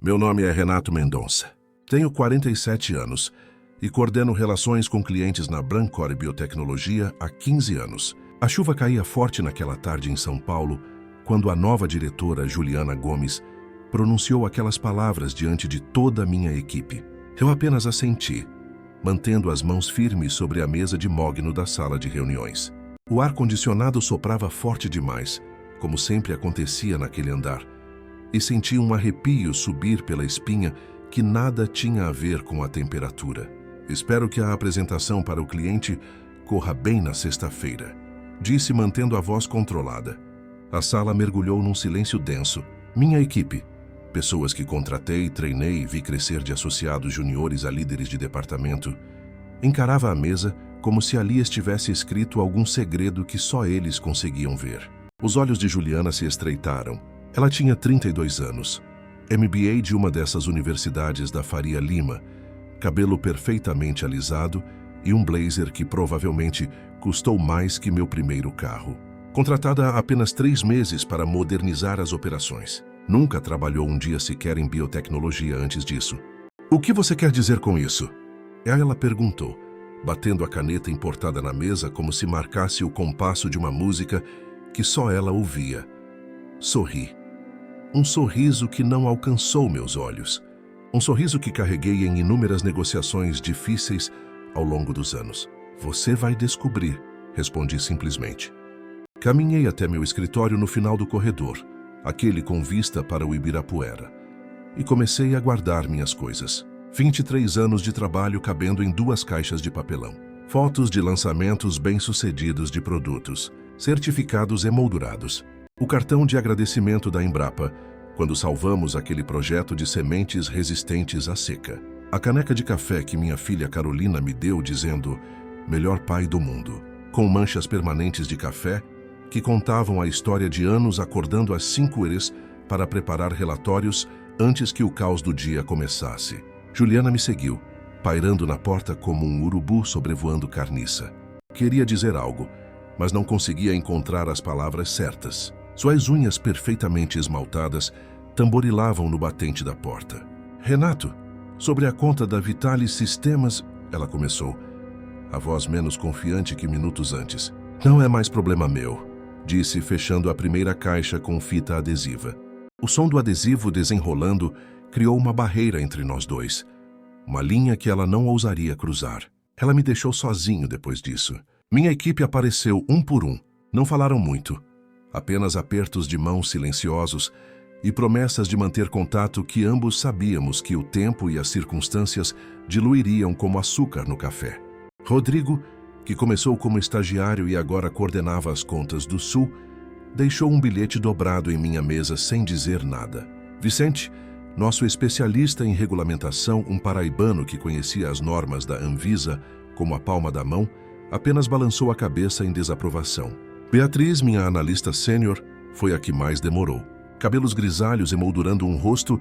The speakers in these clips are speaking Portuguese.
Meu nome é Renato Mendonça. Tenho 47 anos e coordeno relações com clientes na Brancor Biotecnologia há 15 anos. A chuva caía forte naquela tarde em São Paulo, quando a nova diretora, Juliana Gomes, pronunciou aquelas palavras diante de toda a minha equipe. Eu apenas assenti, mantendo as mãos firmes sobre a mesa de mogno da sala de reuniões. O ar-condicionado soprava forte demais, como sempre acontecia naquele andar, e senti um arrepio subir pela espinha que nada tinha a ver com a temperatura. Espero que a apresentação para o cliente corra bem na sexta-feira, disse mantendo a voz controlada. A sala mergulhou num silêncio denso. Minha equipe, pessoas que contratei, treinei e vi crescer de associados juniores a líderes de departamento, encarava a mesa como se ali estivesse escrito algum segredo que só eles conseguiam ver. Os olhos de Juliana se estreitaram. Ela tinha 32 anos, MBA de uma dessas universidades da Faria Lima, cabelo perfeitamente alisado e um blazer que provavelmente custou mais que meu primeiro carro. Contratada há apenas 3 meses para modernizar as operações. Nunca trabalhou um dia sequer em biotecnologia antes disso. O que você quer dizer com isso? Ela perguntou, batendo a caneta importada na mesa como se marcasse o compasso de uma música que só ela ouvia. Sorri. Um sorriso que não alcançou meus olhos. Um sorriso que carreguei em inúmeras negociações difíceis ao longo dos anos. Você vai descobrir, respondi simplesmente. Caminhei até meu escritório no final do corredor, aquele com vista para o Ibirapuera, e comecei a guardar minhas coisas. 23 anos de trabalho cabendo em 2 caixas de papelão. Fotos de lançamentos bem-sucedidos de produtos, certificados emoldurados. O cartão de agradecimento da Embrapa, quando salvamos aquele projeto de sementes resistentes à seca. A caneca de café que minha filha Carolina me deu dizendo, melhor pai do mundo, com manchas permanentes de café que contavam a história de anos acordando às 5h para preparar relatórios antes que o caos do dia começasse. Juliana me seguiu, pairando na porta como um urubu sobrevoando carniça. Queria dizer algo, mas não conseguia encontrar as palavras certas. Suas unhas perfeitamente esmaltadas tamborilavam no batente da porta. Renato, sobre a conta da Vitalis Sistemas, ela começou, a voz menos confiante que minutos antes. Não é mais problema meu, disse fechando a primeira caixa com fita adesiva. O som do adesivo desenrolando criou uma barreira entre nós dois, uma linha que ela não ousaria cruzar. Ela me deixou sozinho depois disso. Minha equipe apareceu um por um. Não falaram muito. Apenas apertos de mãos silenciosos e promessas de manter contato que ambos sabíamos que o tempo e as circunstâncias diluiriam como açúcar no café. Rodrigo, que começou como estagiário e agora coordenava as contas do Sul, deixou um bilhete dobrado em minha mesa sem dizer nada. Vicente, nosso especialista em regulamentação, um paraibano que conhecia as normas da Anvisa como a palma da mão, apenas balançou a cabeça em desaprovação. Beatriz, minha analista sênior, foi a que mais demorou. Cabelos grisalhos emoldurando um rosto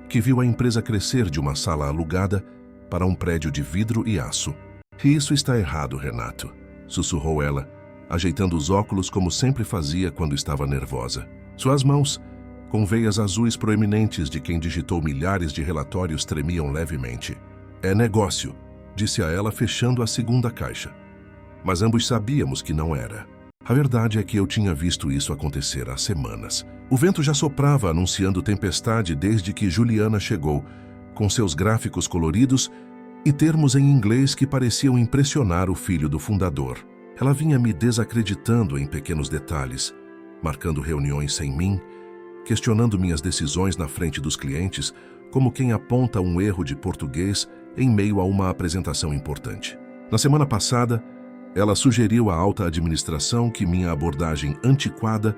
que viu a empresa crescer de uma sala alugada para um prédio de vidro e aço. Isso está errado, Renato, sussurrou ela, ajeitando os óculos como sempre fazia quando estava nervosa. Suas mãos, com veias azuis proeminentes de quem digitou milhares de relatórios, tremiam levemente. É negócio, disse a ela fechando a segunda caixa. Mas ambos sabíamos que não era. A verdade é que eu tinha visto isso acontecer há semanas. O vento já soprava anunciando tempestade desde que Juliana chegou, com seus gráficos coloridos e termos em inglês que pareciam impressionar o filho do fundador. Ela vinha me desacreditando em pequenos detalhes, marcando reuniões sem mim, questionando minhas decisões na frente dos clientes, como quem aponta um erro de português em meio a uma apresentação importante. Na semana passada, ela sugeriu à alta administração que minha abordagem antiquada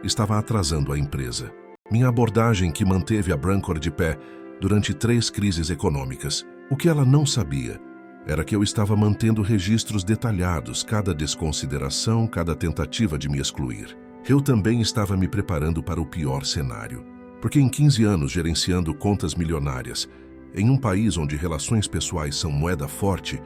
estava atrasando a empresa. Minha abordagem que manteve a Brancor de pé durante 3 crises econômicas. O que ela não sabia era que eu estava mantendo registros detalhados, cada desconsideração, cada tentativa de me excluir. Eu também estava me preparando para o pior cenário. Porque em 15 anos gerenciando contas milionárias, em um país onde relações pessoais são moeda forte,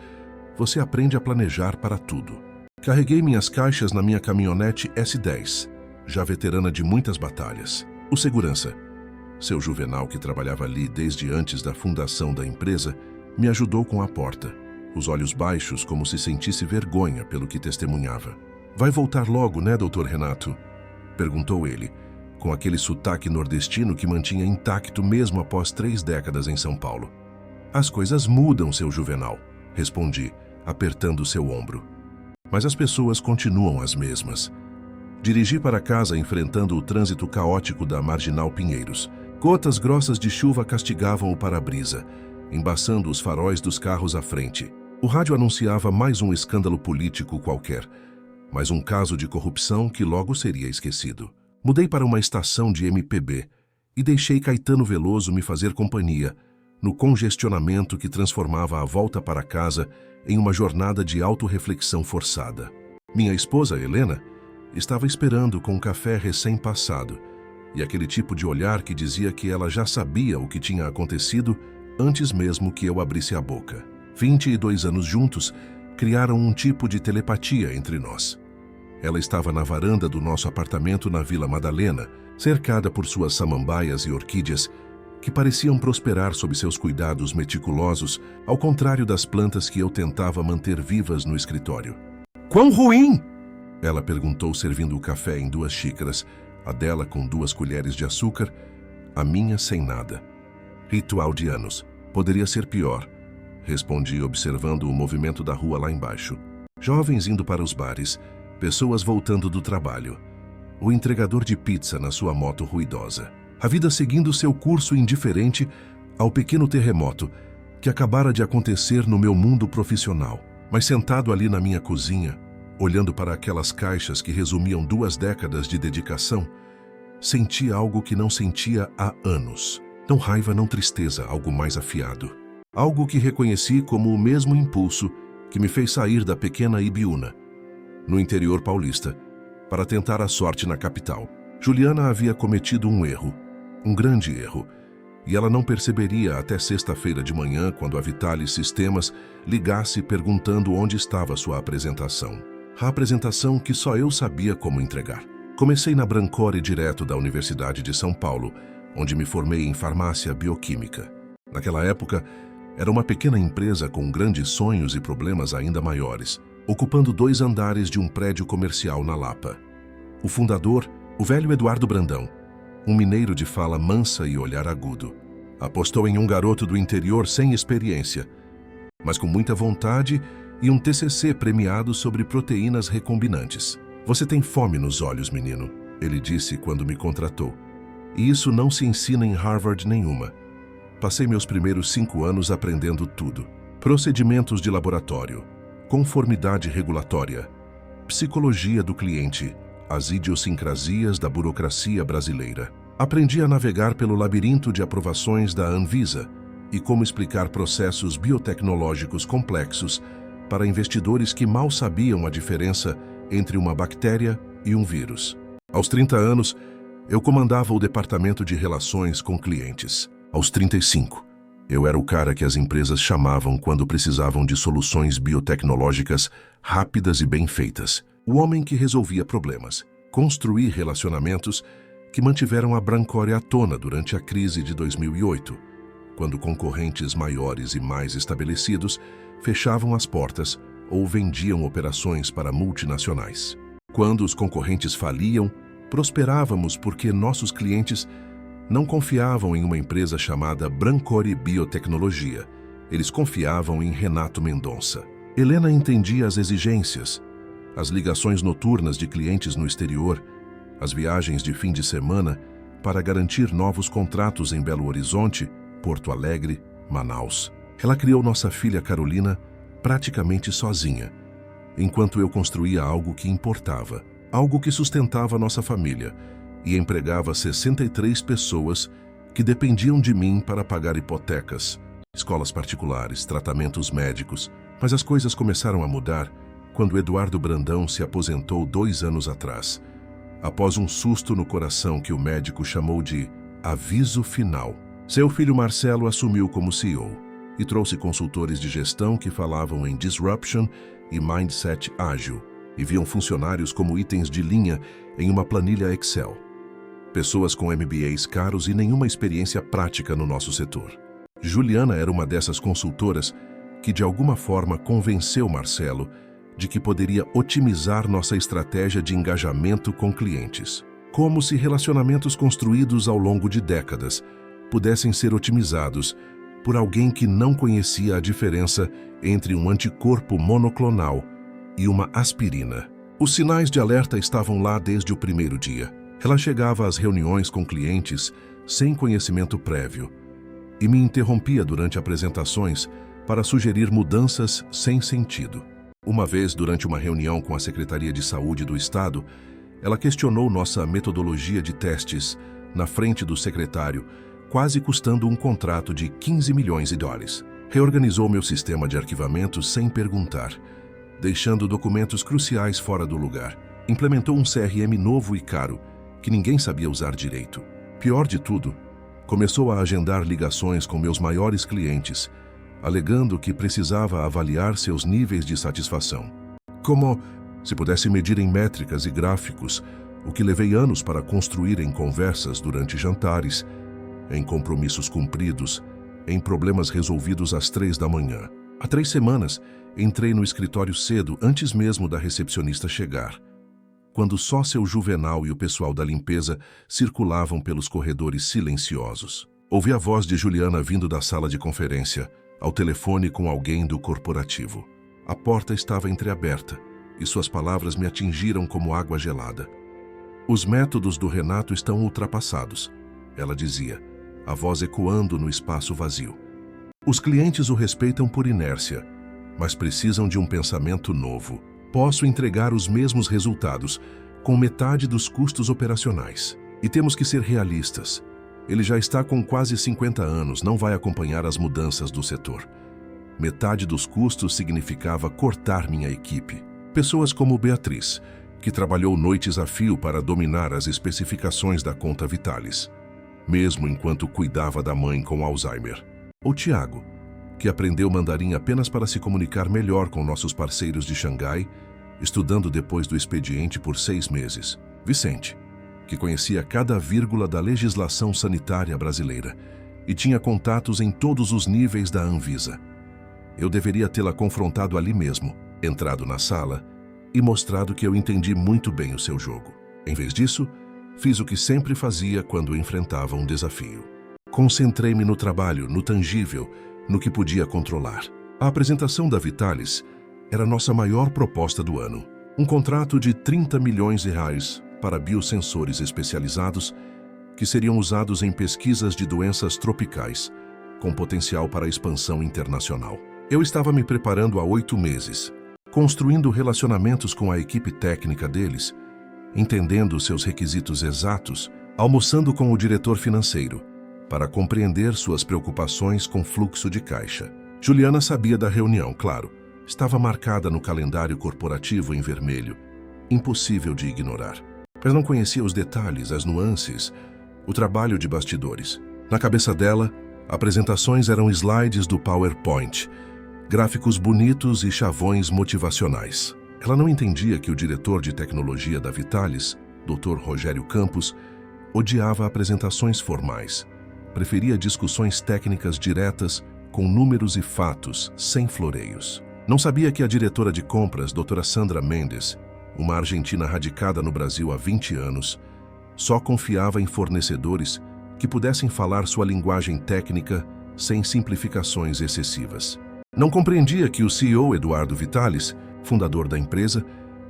você aprende a planejar para tudo. Carreguei minhas caixas na minha caminhonete S10, já veterana de muitas batalhas. O segurança, Seu Juvenal, que trabalhava ali desde antes da fundação da empresa, me ajudou com a porta, os olhos baixos como se sentisse vergonha pelo que testemunhava. "Vai voltar logo, né, Dr. Renato?" perguntou ele, com aquele sotaque nordestino que mantinha intacto mesmo após 3 décadas em São Paulo. "As coisas mudam, seu Juvenal", respondi, apertando seu ombro. Mas as pessoas continuam as mesmas. Dirigi para casa enfrentando o trânsito caótico da Marginal Pinheiros. Gotas grossas de chuva castigavam o para-brisa, embaçando os faróis dos carros à frente. O rádio anunciava mais um escândalo político qualquer, mais um caso de corrupção que logo seria esquecido. Mudei para uma estação de MPB e deixei Caetano Veloso me fazer companhia no congestionamento que transformava a volta para casa em uma jornada de autorreflexão forçada. Minha esposa, Helena, estava esperando com um café recém-passado e aquele tipo de olhar que dizia que ela já sabia o que tinha acontecido antes mesmo que eu abrisse a boca. 22 anos juntos criaram um tipo de telepatia entre nós. Ela estava na varanda do nosso apartamento na Vila Madalena, cercada por suas samambaias e orquídeas, que pareciam prosperar sob seus cuidados meticulosos, ao contrário das plantas que eu tentava manter vivas no escritório. "Quão ruim?" ela perguntou, servindo o café em 2 xícaras, a dela com 2 colheres de açúcar, a minha sem nada. "Ritual de anos. Poderia ser pior", respondi, observando o movimento da rua lá embaixo. Jovens indo para os bares, pessoas voltando do trabalho, o entregador de pizza na sua moto ruidosa. A vida seguindo seu curso indiferente ao pequeno terremoto que acabara de acontecer no meu mundo profissional. Mas sentado ali na minha cozinha, olhando para aquelas caixas que resumiam 2 décadas de dedicação, senti algo que não sentia há anos. Não raiva, não tristeza, algo mais afiado. Algo que reconheci como o mesmo impulso que me fez sair da pequena Ibiúna, no interior paulista, para tentar a sorte na capital. Juliana havia cometido um erro, um grande erro, e ela não perceberia até sexta-feira de manhã, quando a Vitale Sistemas ligasse perguntando onde estava sua apresentação. A apresentação que só eu sabia como entregar. Comecei na Brancore direto da Universidade de São Paulo, onde me formei em farmácia bioquímica. Naquela época, era uma pequena empresa com grandes sonhos e problemas ainda maiores, ocupando 2 andares de um prédio comercial na Lapa. O fundador, o velho Eduardo Brandão, um mineiro de fala mansa e olhar agudo, apostou em um garoto do interior sem experiência, mas com muita vontade e um TCC premiado sobre proteínas recombinantes. "Você tem fome nos olhos, menino", ele disse quando me contratou. "E isso não se ensina em Harvard nenhuma." Passei meus primeiros 5 anos aprendendo tudo. Procedimentos de laboratório, conformidade regulatória, psicologia do cliente, as idiosincrasias da burocracia brasileira. Aprendi a navegar pelo labirinto de aprovações da Anvisa e como explicar processos biotecnológicos complexos para investidores que mal sabiam a diferença entre uma bactéria e um vírus. Aos 30 anos, eu comandava o departamento de relações com clientes. Aos 35, eu era o cara que as empresas chamavam quando precisavam de soluções biotecnológicas rápidas e bem feitas. O homem que resolvia problemas. Construí relacionamentos que mantiveram a Brancore à tona durante a crise de 2008, quando concorrentes maiores e mais estabelecidos fechavam as portas ou vendiam operações para multinacionais. Quando os concorrentes faliam, prosperávamos porque nossos clientes não confiavam em uma empresa chamada Brancore Biotecnologia. Eles confiavam em Renato Mendonça. Helena entendia as exigências, as ligações noturnas de clientes no exterior, as viagens de fim de semana para garantir novos contratos em Belo Horizonte, Porto Alegre, Manaus. Ela criou nossa filha Carolina praticamente sozinha, enquanto eu construía algo que importava, algo que sustentava nossa família e empregava 63 pessoas que dependiam de mim para pagar hipotecas, escolas particulares, tratamentos médicos. Mas as coisas começaram a mudar quando Eduardo Brandão se aposentou 2 anos atrás, após um susto no coração que o médico chamou de aviso final. Seu filho Marcelo assumiu como CEO e trouxe consultores de gestão que falavam em disruption e mindset ágil e viam funcionários como itens de linha em uma planilha Excel. pessoas com MBAs caros e nenhuma experiência prática no nosso setor. Juliana era uma dessas consultoras que de alguma forma convenceu Marcelo de que poderia otimizar nossa estratégia de engajamento com clientes. Como se relacionamentos construídos ao longo de décadas pudessem ser otimizados por alguém que não conhecia a diferença entre um anticorpo monoclonal e uma aspirina. Os sinais de alerta estavam lá desde o primeiro dia. Ela chegava às reuniões com clientes sem conhecimento prévio e me interrompia durante apresentações para sugerir mudanças sem sentido. Uma vez, durante uma reunião com a Secretaria de Saúde do Estado, ela questionou nossa metodologia de testes na frente do secretário, quase custando um contrato de 15 milhões de dólares. Reorganizou meu sistema de arquivamento sem perguntar, deixando documentos cruciais fora do lugar. Implementou um CRM novo e caro, que ninguém sabia usar direito. Pior de tudo, começou a agendar ligações com meus maiores clientes, alegando que precisava avaliar seus níveis de satisfação. Como se pudesse medir em métricas e gráficos o que levei anos para construir em conversas durante jantares, em compromissos cumpridos, em problemas resolvidos às 3 da manhã. Há 3 semanas, entrei no escritório cedo, antes mesmo da recepcionista chegar, quando só seu Juvenal e o pessoal da limpeza circulavam pelos corredores silenciosos. Ouvi a voz de Juliana vindo da sala de conferência, ao telefone com alguém do corporativo. A porta estava entreaberta e suas palavras me atingiram como água gelada. Os métodos do Renato estão ultrapassados, ela dizia, a voz ecoando no espaço vazio. Os clientes o respeitam por inércia, mas precisam de um pensamento novo. Posso entregar os mesmos resultados com metade dos custos operacionais. E temos que ser realistas. Ele já está com quase 50 anos, não vai acompanhar as mudanças do setor. Metade dos custos significava cortar minha equipe. Pessoas como Beatriz, que trabalhou noites a fio para dominar as especificações da conta Vitalis, mesmo enquanto cuidava da mãe com Alzheimer. Ou Tiago, que aprendeu mandarim apenas para se comunicar melhor com nossos parceiros de Xangai, estudando depois do expediente por 6 meses. Vicente, que conhecia cada vírgula da legislação sanitária brasileira e tinha contatos em todos os níveis da Anvisa. Eu deveria tê-la confrontado ali mesmo, entrado na sala e mostrado que eu entendi muito bem o seu jogo. Em vez disso, fiz o que sempre fazia quando enfrentava um desafio. Concentrei-me no trabalho, no tangível, no que podia controlar. A apresentação da Vitalis era nossa maior proposta do ano. Um contrato de 30 milhões de reais para biosensores especializados que seriam usados em pesquisas de doenças tropicais, com potencial para expansão internacional. Eu estava me preparando há 8 meses, construindo relacionamentos com a equipe técnica deles, entendendo seus requisitos exatos, almoçando com o diretor financeiro, para compreender suas preocupações com fluxo de caixa. Juliana sabia da reunião, claro. Estava marcada no calendário corporativo em vermelho, impossível de ignorar. Mas não conhecia os detalhes, as nuances, o trabalho de bastidores. Na cabeça dela, apresentações eram slides do PowerPoint, gráficos bonitos e chavões motivacionais. Ela não entendia que o diretor de tecnologia da Vitalis, Dr. Rogério Campos, odiava apresentações formais. Preferia discussões técnicas diretas, com números e fatos, sem floreios. Não sabia que a diretora de compras, Dra. Sandra Mendes, uma argentina radicada no Brasil há 20 anos, só confiava em fornecedores que pudessem falar sua linguagem técnica sem simplificações excessivas. Não compreendia que o CEO Eduardo Vitalis, fundador da empresa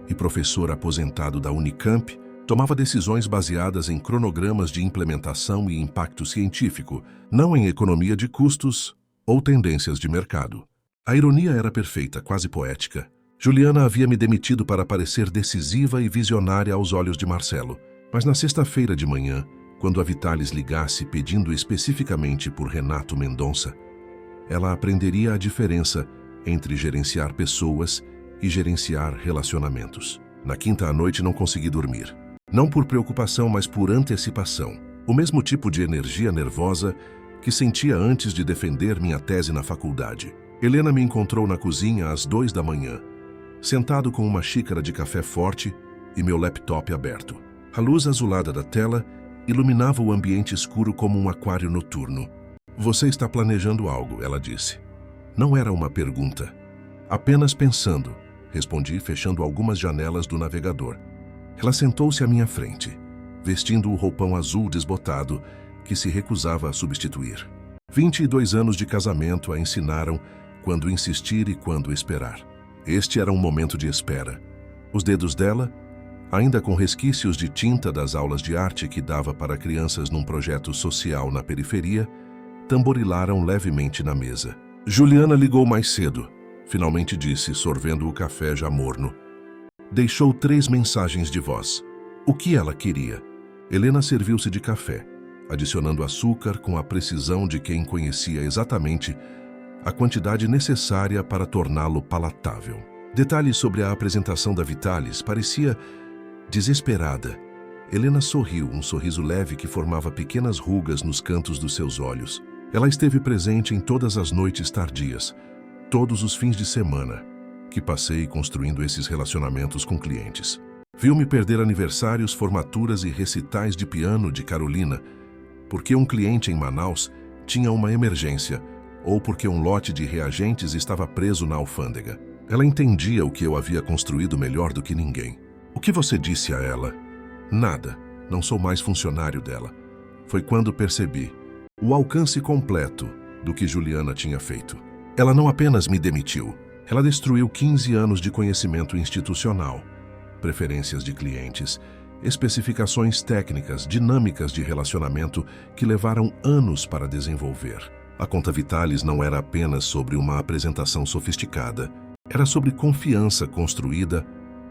e professor aposentado da Unicamp, tomava decisões baseadas em cronogramas de implementação e impacto científico, não em economia de custos ou tendências de mercado. A ironia era perfeita, quase poética. Juliana havia me demitido para parecer decisiva e visionária aos olhos de Marcelo, mas na sexta-feira de manhã, quando a Vitalis ligasse pedindo especificamente por Renato Mendonça, ela aprenderia a diferença entre gerenciar pessoas e gerenciar relacionamentos. Na quinta à noite não consegui dormir. Não por preocupação, mas por antecipação. O mesmo tipo de energia nervosa que sentia antes de defender minha tese na faculdade. Helena me encontrou na cozinha às 2 da manhã, sentado com uma xícara de café forte e meu laptop aberto. A luz azulada da tela iluminava o ambiente escuro como um aquário noturno. Você está planejando algo, ela disse. Não era uma pergunta. Apenas pensando, respondi, fechando algumas janelas do navegador. Ela sentou-se à minha frente, vestindo o roupão azul desbotado que se recusava a substituir. 22 anos de casamento a ensinaram quando insistir e quando esperar. Este era um momento de espera. Os dedos dela, ainda com resquícios de tinta das aulas de arte que dava para crianças num projeto social na periferia, tamborilaram levemente na mesa. Juliana ligou mais cedo, finalmente disse, sorvendo o café já morno. Deixou 3 mensagens de voz. O que ela queria? Helena serviu-se de café, adicionando açúcar com a precisão de quem conhecia exatamente a quantidade necessária para torná-lo palatável. Detalhes sobre a apresentação da Vitalis parecia desesperada. Helena sorriu, um sorriso leve que formava pequenas rugas nos cantos dos seus olhos. Ela esteve presente em todas as noites tardias, todos os fins de semana, que passei construindo esses relacionamentos com clientes. Viu-me perder aniversários, formaturas e recitais de piano de Carolina, porque um cliente em Manaus tinha uma emergência, ou porque um lote de reagentes estava preso na alfândega. Ela entendia o que eu havia construído melhor do que ninguém. O que você disse a ela? Nada. Não sou mais funcionário dela. Foi quando percebi o alcance completo do que Juliana tinha feito. Ela não apenas me demitiu, ela destruiu 15 anos de conhecimento institucional, preferências de clientes, especificações técnicas, dinâmicas de relacionamento que levaram anos para desenvolver. A conta Vitalis não era apenas sobre uma apresentação sofisticada, era sobre confiança construída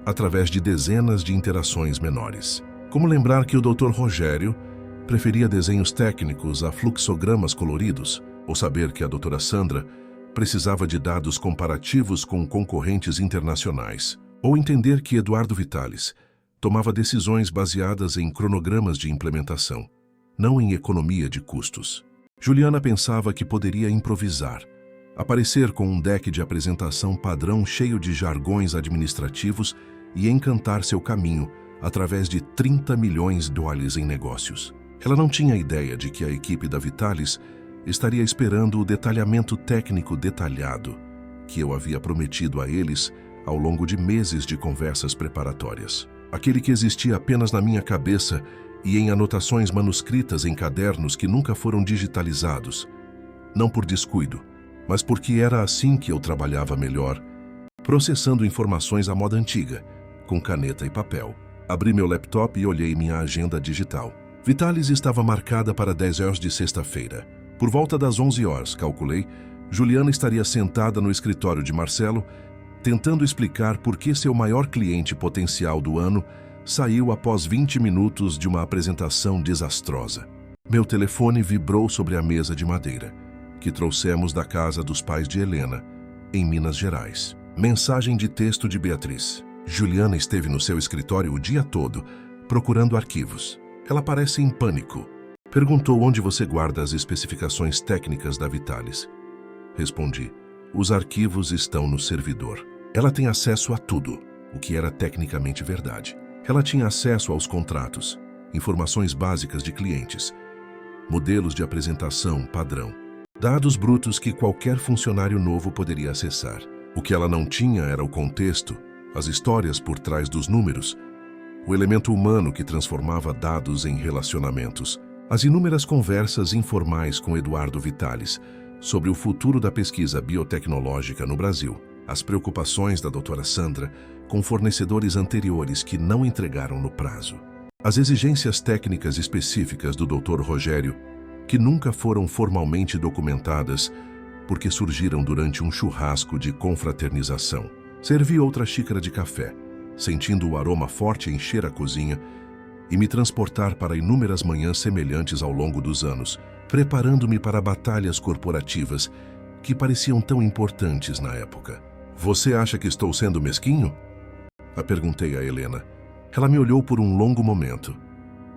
através de dezenas de interações menores. Como lembrar que o Dr. Rogério preferia desenhos técnicos a fluxogramas coloridos, ou saber que a doutora Sandra precisava de dados comparativos com concorrentes internacionais, ou entender que Eduardo Vitalis tomava decisões baseadas em cronogramas de implementação, não em economia de custos. Juliana pensava que poderia improvisar, aparecer com um deck de apresentação padrão cheio de jargões administrativos e encantar seu caminho através de 30 milhões de dólares em negócios. Ela não tinha ideia de que a equipe da Vitalis estaria esperando o detalhamento técnico detalhado que eu havia prometido a eles ao longo de meses de conversas preparatórias. Aquele que existia apenas na minha cabeça e em anotações manuscritas em cadernos que nunca foram digitalizados, não por descuido, mas porque era assim que eu trabalhava melhor, processando informações à moda antiga, com caneta e papel. Abri meu laptop e olhei minha agenda digital. Vitalis estava marcada para 10 horas de sexta-feira. Por volta das 11 horas, calculei, Juliana estaria sentada no escritório de Marcelo, tentando explicar por que seu maior cliente potencial do ano saiu após 20 minutos de uma apresentação desastrosa. Meu telefone vibrou sobre a mesa de madeira, que trouxemos da casa dos pais de Helena, em Minas Gerais. Mensagem de texto de Beatriz. Juliana esteve no seu escritório o dia todo, procurando arquivos. Ela parece em pânico. Perguntou onde você guarda as especificações técnicas da Vitalis. Respondi, os arquivos estão no servidor. Ela tem acesso a tudo, o que era tecnicamente verdade. Ela tinha acesso aos contratos, informações básicas de clientes, modelos de apresentação padrão, dados brutos que qualquer funcionário novo poderia acessar. O que ela não tinha era o contexto, as histórias por trás dos números, o elemento humano que transformava dados em relacionamentos, as inúmeras conversas informais com Eduardo Vitalis sobre o futuro da pesquisa biotecnológica no Brasil, as preocupações da doutora Sandra com fornecedores anteriores que não entregaram no prazo, as exigências técnicas específicas do Dr. Rogério, que nunca foram formalmente documentadas porque surgiram durante um churrasco de confraternização. Servi outra xícara de café, sentindo o aroma forte encher a cozinha e me transportar para inúmeras manhãs semelhantes ao longo dos anos, preparando-me para batalhas corporativas que pareciam tão importantes na época. Você acha que estou sendo mesquinho? A perguntei a Helena. Ela me olhou por um longo momento,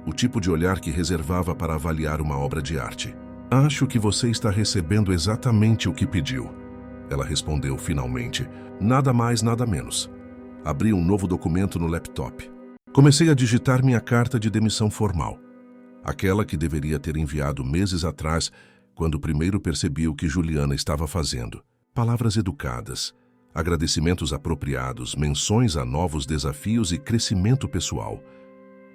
o tipo de olhar que reservava para avaliar uma obra de arte. Acho que você está recebendo exatamente o que pediu. Ela respondeu finalmente, nada mais, nada menos. Abri um novo documento no laptop. Comecei a digitar minha carta de demissão formal. Aquela que deveria ter enviado meses atrás, quando primeiro percebi o que Juliana estava fazendo. Palavras educadas, agradecimentos apropriados, menções a novos desafios e crescimento pessoal.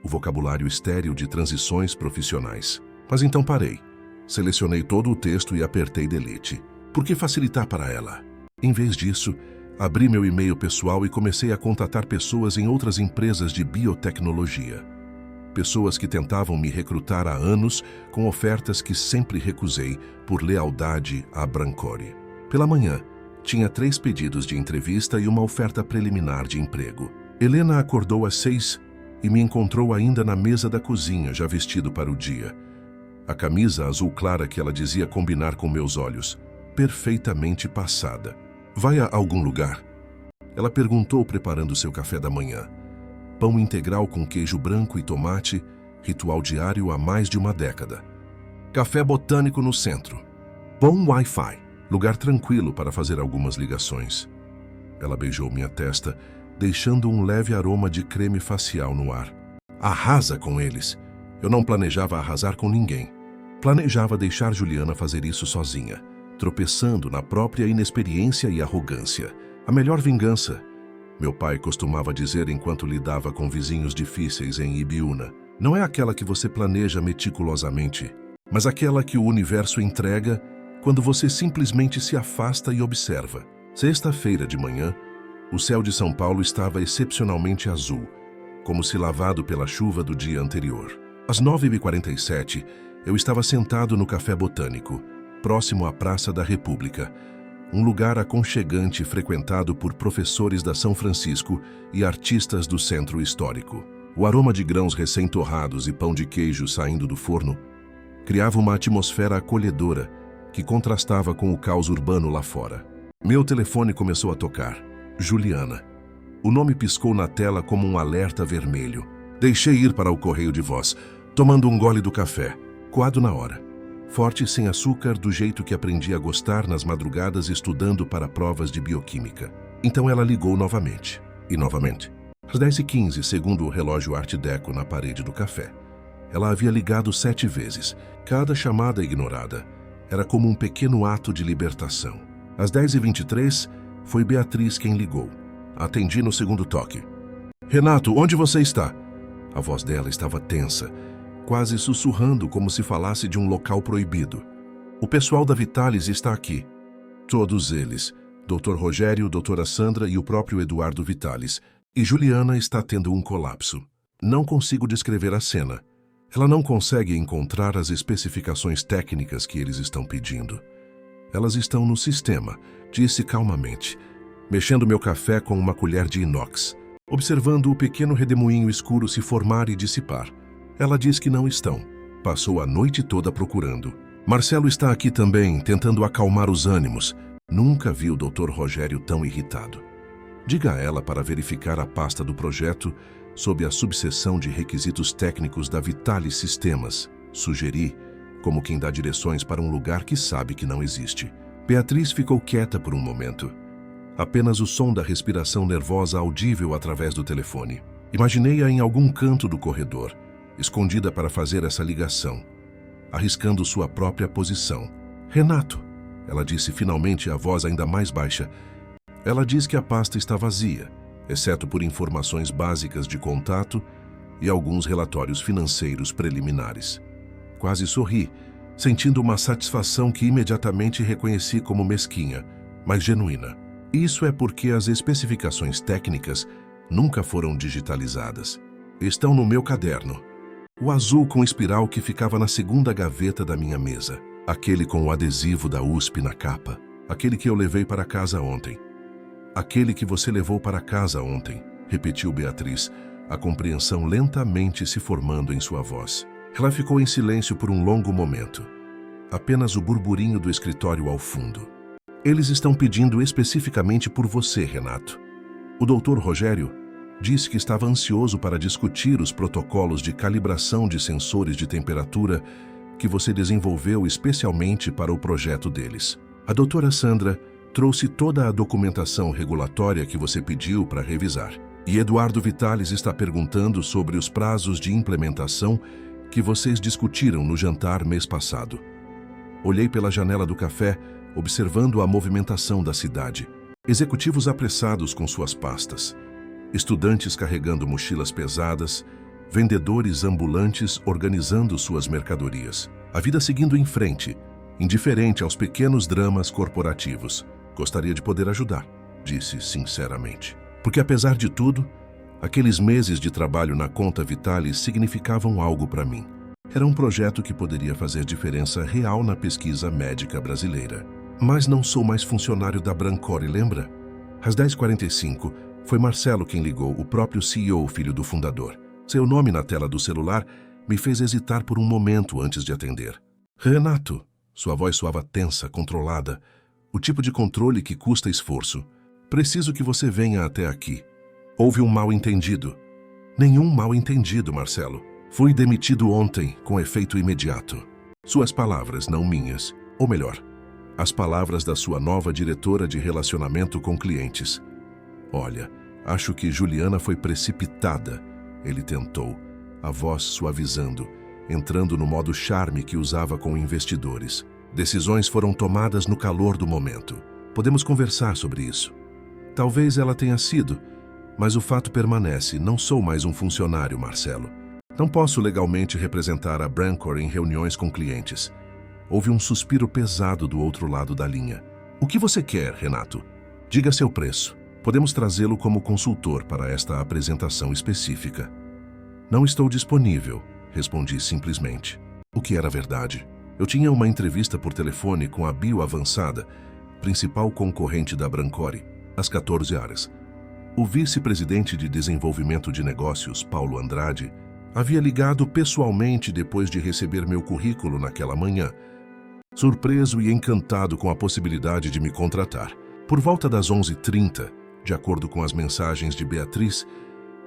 O vocabulário estéril de transições profissionais. Mas então parei. Selecionei todo o texto e apertei delete. Por que facilitar para ela? Em vez disso, abri meu e-mail pessoal e comecei a contatar pessoas em outras empresas de biotecnologia. Pessoas que tentavam me recrutar há anos com ofertas que sempre recusei por lealdade à Brancore. Pela manhã, tinha 3 pedidos de entrevista e uma oferta preliminar de emprego. Helena acordou às 6 e me encontrou ainda na mesa da cozinha, já vestido para o dia. A camisa azul clara que ela dizia combinar com meus olhos, perfeitamente passada. Vai a algum lugar? Ela perguntou preparando seu café da manhã. Pão integral com queijo branco e tomate, ritual diário há mais de uma década. Café botânico no centro. Bom Wi-Fi, lugar tranquilo para fazer algumas ligações. Ela beijou minha testa, deixando um leve aroma de creme facial no ar. Arrasa com eles. Eu não planejava arrasar com ninguém. Planejava deixar Juliana fazer isso sozinha, tropeçando na própria inexperiência e arrogância. A melhor vingança, meu pai costumava dizer enquanto lidava com vizinhos difíceis em Ibiúna, não é aquela que você planeja meticulosamente, mas aquela que o universo entrega quando você simplesmente se afasta e observa. Sexta-feira de manhã, o céu de São Paulo estava excepcionalmente azul, como se lavado pela chuva do dia anterior. Às 9h47, eu estava sentado no Café Botânico, próximo à Praça da República, um lugar aconchegante frequentado por professores da São Francisco e artistas do centro histórico. O aroma de grãos recém-torrados e pão de queijo saindo do forno criava uma atmosfera acolhedora que contrastava com o caos urbano lá fora. Meu telefone começou a tocar. Juliana. O nome piscou na tela como um alerta vermelho. Deixei ir para o correio de voz, tomando um gole do café, coado na hora. Forte e sem açúcar, do jeito que aprendi a gostar nas madrugadas estudando para provas de bioquímica. Então ela ligou novamente. E novamente. Às 10h15, segundo o relógio Art Deco na parede do café. Ela havia ligado 7 vezes. Cada chamada ignorada era como um pequeno ato de libertação. Às 10h23, foi Beatriz quem ligou. Atendi no segundo toque. Renato, onde você está? A voz dela estava tensa, quase sussurrando como se falasse de um local proibido. O pessoal da Vitalis está aqui. Todos eles. Dr. Rogério, doutora Sandra e o próprio Eduardo Vitalis. E Juliana está tendo um colapso. Não consigo descrever a cena. Ela não consegue encontrar as especificações técnicas que eles estão pedindo. Elas estão no sistema, disse calmamente, mexendo meu café com uma colher de inox, observando o pequeno redemoinho escuro se formar e dissipar. Ela diz que não estão. Passou a noite toda procurando. Marcelo está aqui também, tentando acalmar os ânimos. Nunca vi o Dr. Rogério tão irritado. Diga a ela para verificar a pasta do projeto sob a subseção de requisitos técnicos da Vitalis Sistemas. Sugeri, como quem dá direções para um lugar que sabe que não existe. Beatriz ficou quieta por um momento. Apenas o som da respiração nervosa audível através do telefone. Imaginei-a em algum canto do corredor, escondida para fazer essa ligação, arriscando sua própria posição. Renato, ela disse finalmente, a voz ainda mais baixa. Ela diz que a pasta está vazia, exceto por informações básicas de contato e alguns relatórios financeiros preliminares. Quase sorri, sentindo uma satisfação que imediatamente reconheci como mesquinha, mas genuína. Isso é porque as especificações técnicas nunca foram digitalizadas. Estão no meu caderno. O azul com espiral que ficava na segunda gaveta da minha mesa. Aquele com o adesivo da USP na capa. Aquele que eu levei para casa ontem. Aquele que você levou para casa ontem, repetiu Beatriz, a compreensão lentamente se formando em sua voz. Ela ficou em silêncio por um longo momento. Apenas o burburinho do escritório ao fundo. Eles estão pedindo especificamente por você, Renato. O Dr. Rogério disse que estava ansioso para discutir os protocolos de calibração de sensores de temperatura que você desenvolveu especialmente para o projeto deles. A doutora Sandra trouxe toda a documentação regulatória que você pediu para revisar. E Eduardo Vitalis está perguntando sobre os prazos de implementação que vocês discutiram no jantar mês passado. Olhei pela janela do café, observando a movimentação da cidade. Executivos apressados com suas pastas, estudantes carregando mochilas pesadas, vendedores ambulantes organizando suas mercadorias. A vida seguindo em frente, indiferente aos pequenos dramas corporativos. Gostaria de poder ajudar, disse sinceramente. Porque apesar de tudo, aqueles meses de trabalho na conta Vitalis significavam algo para mim. Era um projeto que poderia fazer diferença real na pesquisa médica brasileira. Mas não sou mais funcionário da Brancore, lembra? Às 10h45, foi Marcelo quem ligou, o próprio CEO, filho do fundador. Seu nome na tela do celular me fez hesitar por um momento antes de atender. Renato, sua voz soava tensa, controlada. O tipo de controle que custa esforço. Preciso que você venha até aqui. Houve um mal-entendido. Nenhum mal-entendido, Marcelo. Fui demitido ontem, com efeito imediato. Suas palavras, não minhas. Ou melhor, as palavras da sua nova diretora de relacionamento com clientes. Olha, acho que Juliana foi precipitada. Ele tentou, a voz suavizando, entrando no modo charme que usava com investidores. Decisões foram tomadas no calor do momento. Podemos conversar sobre isso. Talvez ela tenha sido, mas o fato permanece. Não sou mais um funcionário, Marcelo. Não posso legalmente representar a Brancore em reuniões com clientes. Houve um suspiro pesado do outro lado da linha. O que você quer, Renato? Diga seu preço. Podemos trazê-lo como consultor para esta apresentação específica. Não estou disponível, respondi simplesmente. O que era verdade? Eu tinha uma entrevista por telefone com a Bioavançada, principal concorrente da Brancore, às 14h. O vice-presidente de desenvolvimento de negócios, Paulo Andrade, havia ligado pessoalmente depois de receber meu currículo naquela manhã, surpreso e encantado com a possibilidade de me contratar. Por volta das 11h30, de acordo com as mensagens de Beatriz,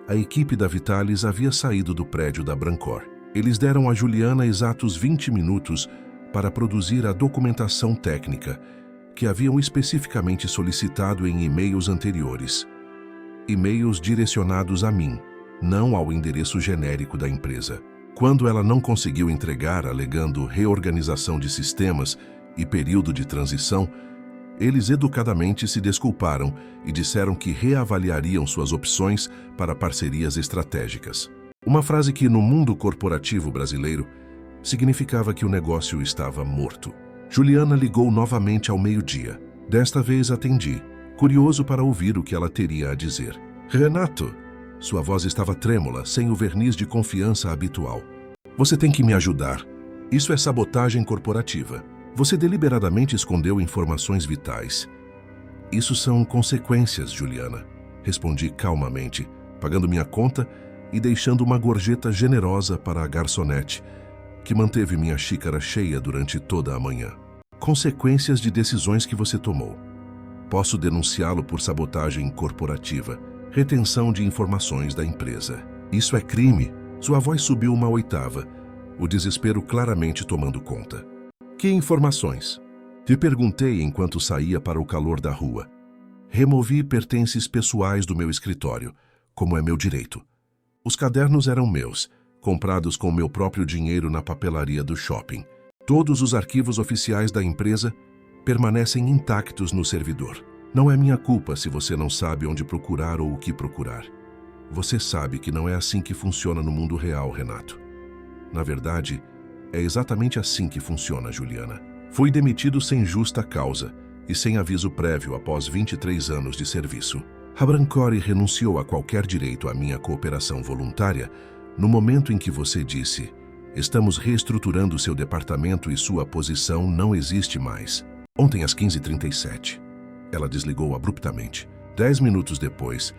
a equipe da Vitalis havia saído do prédio da Brancore. Eles deram a Juliana exatos 20 minutos para produzir a documentação técnica que haviam especificamente solicitado em e-mails anteriores. E-mails direcionados a mim, não ao endereço genérico da empresa. Quando ela não conseguiu entregar, alegando reorganização de sistemas e período de transição, eles educadamente se desculparam e disseram que reavaliariam suas opções para parcerias estratégicas. Uma frase que, no mundo corporativo brasileiro, significava que o negócio estava morto. Juliana ligou novamente ao meio-dia. Desta vez atendi, curioso para ouvir o que ela teria a dizer. Renato, sua voz estava trêmula, sem o verniz de confiança habitual. Você tem que me ajudar. Isso é sabotagem corporativa. Você deliberadamente escondeu informações vitais. Isso são consequências, Juliana. Respondi calmamente, pagando minha conta e deixando uma gorjeta generosa para a garçonete, que manteve minha xícara cheia durante toda a manhã. Consequências de decisões que você tomou. Posso denunciá-lo por sabotagem corporativa, retenção de informações da empresa. Isso é crime. Sua voz subiu uma oitava, o desespero claramente tomando conta. Que informações? Te perguntei enquanto saía para o calor da rua. Removi pertences pessoais do meu escritório, como é meu direito. Os cadernos eram meus, comprados com meu próprio dinheiro na papelaria do shopping. Todos os arquivos oficiais da empresa permanecem intactos no servidor. Não é minha culpa se você não sabe onde procurar ou o que procurar. Você sabe que não é assim que funciona no mundo real, Renato. Na verdade, é exatamente assim que funciona, Juliana. Fui demitido sem justa causa e sem aviso prévio após 23 anos de serviço. A Brancore renunciou a qualquer direito à minha cooperação voluntária no momento em que você disse: estamos reestruturando seu departamento e sua posição não existe mais. Ontem às 15h37. Ela desligou abruptamente. 10 minutos depois,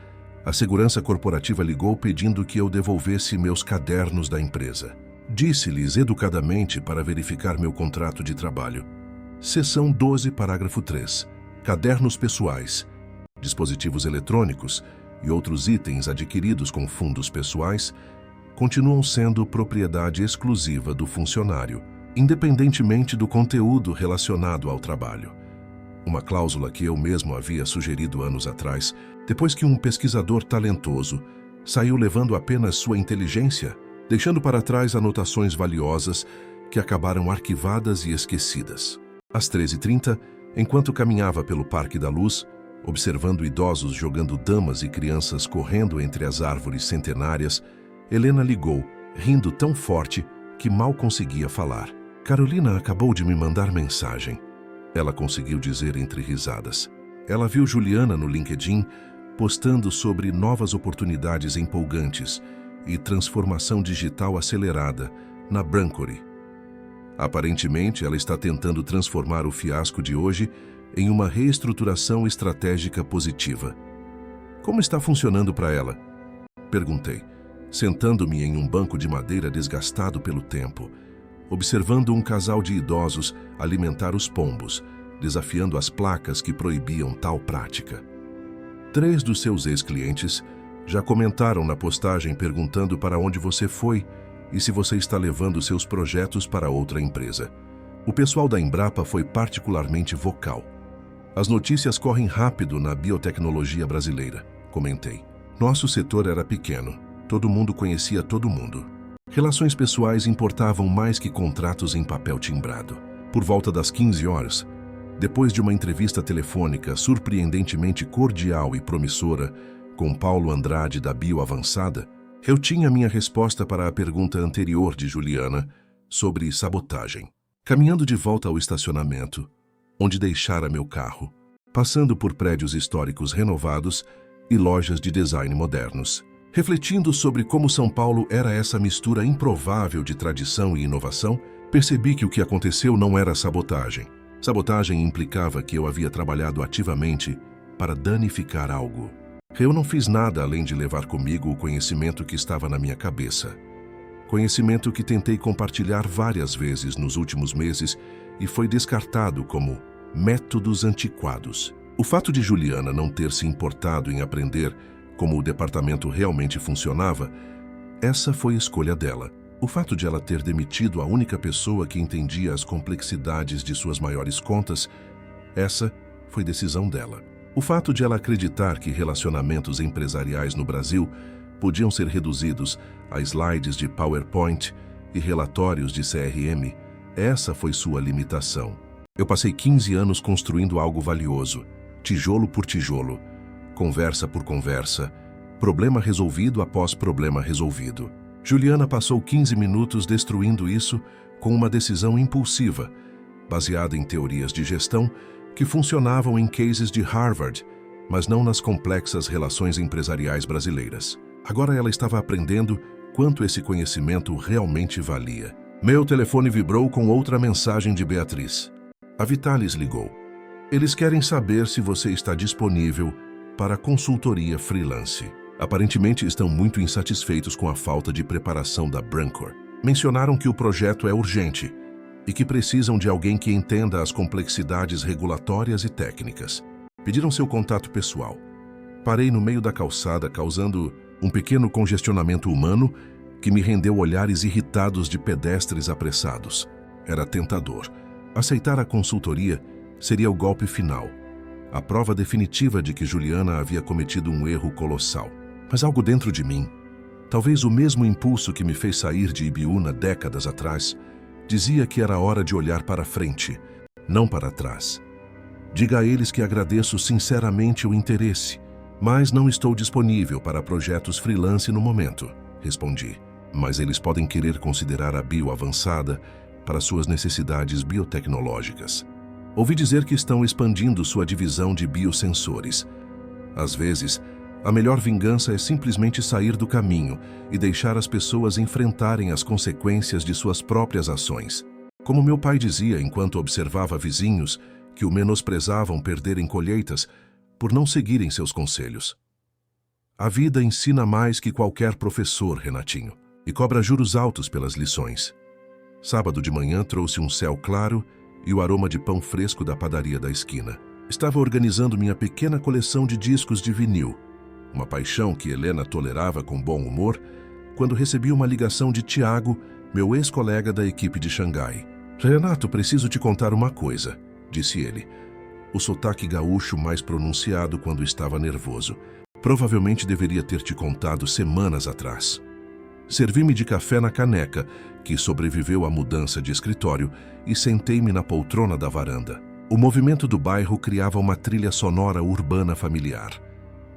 a segurança corporativa ligou pedindo que eu devolvesse meus cadernos da empresa. Disse-lhes educadamente para verificar meu contrato de trabalho. Seção 12, parágrafo 3. Cadernos pessoais, dispositivos eletrônicos e outros itens adquiridos com fundos pessoais continuam sendo propriedade exclusiva do funcionário, independentemente do conteúdo relacionado ao trabalho. Uma cláusula que eu mesmo havia sugerido anos atrás, depois que um pesquisador talentoso saiu levando apenas sua inteligência deixando para trás anotações valiosas que acabaram arquivadas e esquecidas. Às 13h30, enquanto caminhava pelo Parque da Luz, observando idosos jogando damas e crianças correndo entre as árvores centenárias, Helena ligou, rindo tão forte que mal conseguia falar. Carolina acabou de me mandar mensagem. Ela conseguiu dizer entre risadas. Ela viu Juliana no LinkedIn postando sobre novas oportunidades empolgantes e transformação digital acelerada na Brancory. Aparentemente, ela está tentando transformar o fiasco de hoje em uma reestruturação estratégica positiva. Como está funcionando para ela? Perguntei, sentando-me em um banco de madeira desgastado pelo tempo, observando um casal de idosos alimentar os pombos, desafiando as placas que proibiam tal prática. 3 dos seus ex-clientes já comentaram na postagem perguntando para onde você foi e se você está levando seus projetos para outra empresa. O pessoal da Embrapa foi particularmente vocal. As notícias correm rápido na biotecnologia brasileira, comentei. Nosso setor era pequeno, todo mundo conhecia todo mundo. Relações pessoais importavam mais que contratos em papel timbrado. Por volta das 15 horas, depois de uma entrevista telefônica surpreendentemente cordial e promissora com Paulo Andrade da Bioavançada, eu tinha minha resposta para a pergunta anterior de Juliana sobre sabotagem. Caminhando de volta ao estacionamento, onde deixara meu carro, passando por prédios históricos renovados e lojas de design modernos, refletindo sobre como São Paulo era essa mistura improvável de tradição e inovação, percebi que o que aconteceu não era sabotagem. Sabotagem implicava que eu havia trabalhado ativamente para danificar algo. Eu não fiz nada além de levar comigo o conhecimento que estava na minha cabeça. Conhecimento que tentei compartilhar várias vezes nos últimos meses e foi descartado como métodos antiquados. O fato de Juliana não ter se importado em aprender como o departamento realmente funcionava, essa foi a escolha dela. O fato de ela ter demitido a única pessoa que entendia as complexidades de suas maiores contas, essa foi decisão dela. O fato de ela acreditar que relacionamentos empresariais no Brasil podiam ser reduzidos a slides de PowerPoint e relatórios de CRM, essa foi sua limitação. Eu passei 15 anos construindo algo valioso, tijolo por tijolo, conversa por conversa, problema resolvido após problema resolvido. Juliana passou 15 minutos destruindo isso com uma decisão impulsiva, baseada em teorias de gestão que funcionavam em cases de Harvard, mas não nas complexas relações empresariais brasileiras. Agora ela estava aprendendo quanto esse conhecimento realmente valia. Meu telefone vibrou com outra mensagem de Beatriz. A Vitalis ligou. Eles querem saber se você está disponível para consultoria freelance. Aparentemente estão muito insatisfeitos com a falta de preparação da Brancory. Mencionaram que o projeto é urgente e que precisam de alguém que entenda as complexidades regulatórias e técnicas. Pediram seu contato pessoal. Parei no meio da calçada, causando um pequeno congestionamento humano que me rendeu olhares irritados de pedestres apressados. Era tentador. Aceitar a consultoria seria o golpe final, a prova definitiva de que Juliana havia cometido um erro colossal. Mas algo dentro de mim, talvez o mesmo impulso que me fez sair de Ibiúna décadas atrás, dizia que era hora de olhar para frente, não para trás. Diga a eles que agradeço sinceramente o interesse, mas não estou disponível para projetos freelance no momento, respondi. Mas eles podem querer considerar a Bioavançada para suas necessidades biotecnológicas. Ouvi dizer que estão expandindo sua divisão de biosensores. Às vezes, a melhor vingança é simplesmente sair do caminho e deixar as pessoas enfrentarem as consequências de suas próprias ações. Como meu pai dizia enquanto observava vizinhos que o menosprezavam perderem colheitas por não seguirem seus conselhos. A vida ensina mais que qualquer professor, Renatinho, e cobra juros altos pelas lições. Sábado de manhã trouxe um céu claro e o aroma de pão fresco da padaria da esquina. Estava organizando minha pequena coleção de discos de vinil, uma paixão que Helena tolerava com bom humor, quando recebi uma ligação de Tiago, meu ex-colega da equipe de Xangai. Renato, preciso te contar uma coisa, disse ele. O sotaque gaúcho mais pronunciado quando estava nervoso. Provavelmente deveria ter te contado semanas atrás. Servi-me de café na caneca, que sobreviveu à mudança de escritório, e sentei-me na poltrona da varanda. O movimento do bairro criava uma trilha sonora urbana familiar.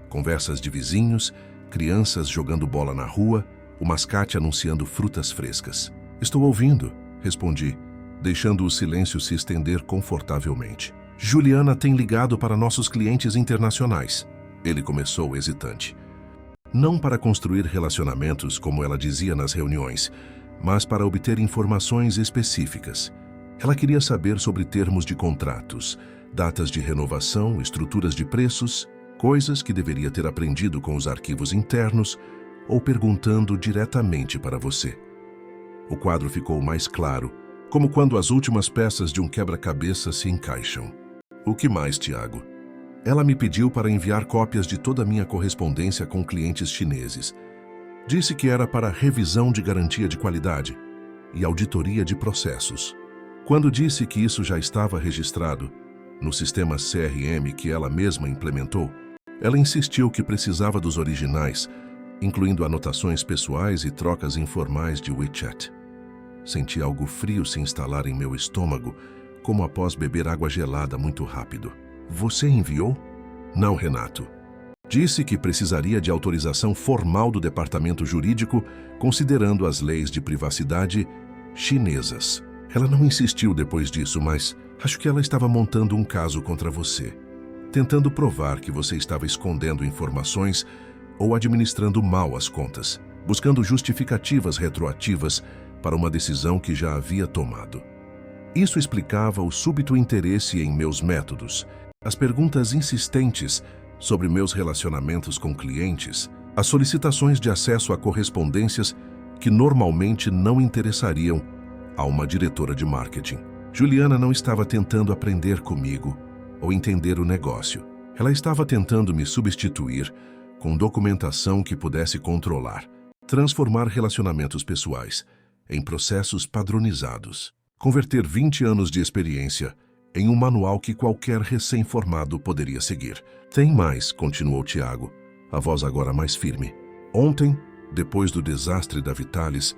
Conversas de vizinhos, crianças jogando bola na rua, o mascate anunciando frutas frescas. "Estou ouvindo", respondi, deixando o silêncio se estender confortavelmente. "Juliana tem ligado para nossos clientes internacionais", ele começou hesitante. Não para construir relacionamentos, como ela dizia nas reuniões, mas para obter informações específicas. Ela queria saber sobre termos de contratos, datas de renovação, estruturas de preços, coisas que deveria ter aprendido com os arquivos internos ou perguntando diretamente para você. O quadro ficou mais claro, como quando as últimas peças de um quebra-cabeça se encaixam. "O que mais, Tiago?" Ela me pediu para enviar cópias de toda a minha correspondência com clientes chineses. Disse que era para revisão de garantia de qualidade e auditoria de processos. Quando disse que isso já estava registrado no sistema CRM que ela mesma implementou, ela insistiu que precisava dos originais, incluindo anotações pessoais e trocas informais de WeChat. Senti algo frio se instalar em meu estômago, como após beber água gelada muito rápido. "Você enviou?" "Não, Renato. Disse que precisaria de autorização formal do departamento jurídico, considerando as leis de privacidade chinesas. Ela não insistiu depois disso, mas acho que ela estava montando um caso contra você, tentando provar que você estava escondendo informações ou administrando mal as contas, buscando justificativas retroativas para uma decisão que já havia tomado." Isso explicava o súbito interesse em meus métodos, as perguntas insistentes sobre meus relacionamentos com clientes, as solicitações de acesso a correspondências que normalmente não interessariam a uma diretora de marketing. Juliana não estava tentando aprender comigo ou entender o negócio. Ela estava tentando me substituir com documentação que pudesse controlar, transformar relacionamentos pessoais em processos padronizados, converter 20 anos de experiência em um manual que qualquer recém-formado poderia seguir. "Tem mais", continuou Tiago, a voz agora mais firme. "Ontem, depois do desastre da Vitalis,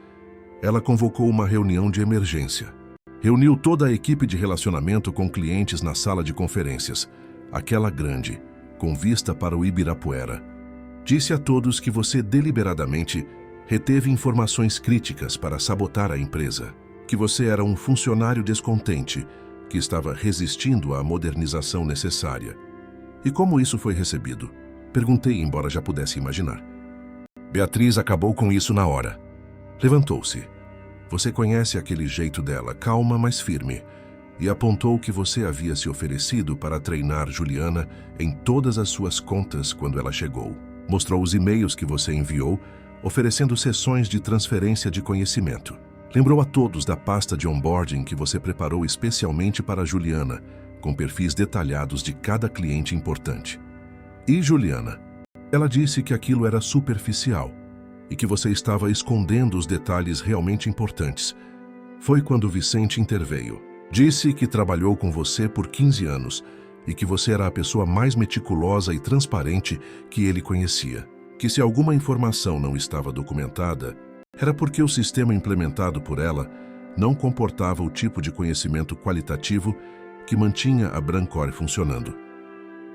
ela convocou uma reunião de emergência. Reuniu toda a equipe de relacionamento com clientes na sala de conferências, aquela grande, com vista para o Ibirapuera. Disse a todos que você deliberadamente reteve informações críticas para sabotar a empresa, que você era um funcionário descontente que estava resistindo à modernização necessária. E como isso foi recebido?" Perguntei, embora já pudesse imaginar. "Beatriz acabou com isso na hora." Levantou-se. "Você conhece aquele jeito dela, calma, mas firme." E apontou que você havia se oferecido para treinar Juliana em todas as suas contas quando ela chegou. Mostrou os e-mails que você enviou, oferecendo sessões de transferência de conhecimento. Lembrou a todos da pasta de onboarding que você preparou especialmente para Juliana, com perfis detalhados de cada cliente importante. E Juliana? Ela disse que aquilo era superficial e que você estava escondendo os detalhes realmente importantes. Foi quando Vicente interveio. Disse que trabalhou com você por 15 anos e que você era a pessoa mais meticulosa e transparente que ele conhecia. Que se alguma informação não estava documentada, era porque o sistema implementado por ela não comportava o tipo de conhecimento qualitativo que mantinha a Brancore funcionando.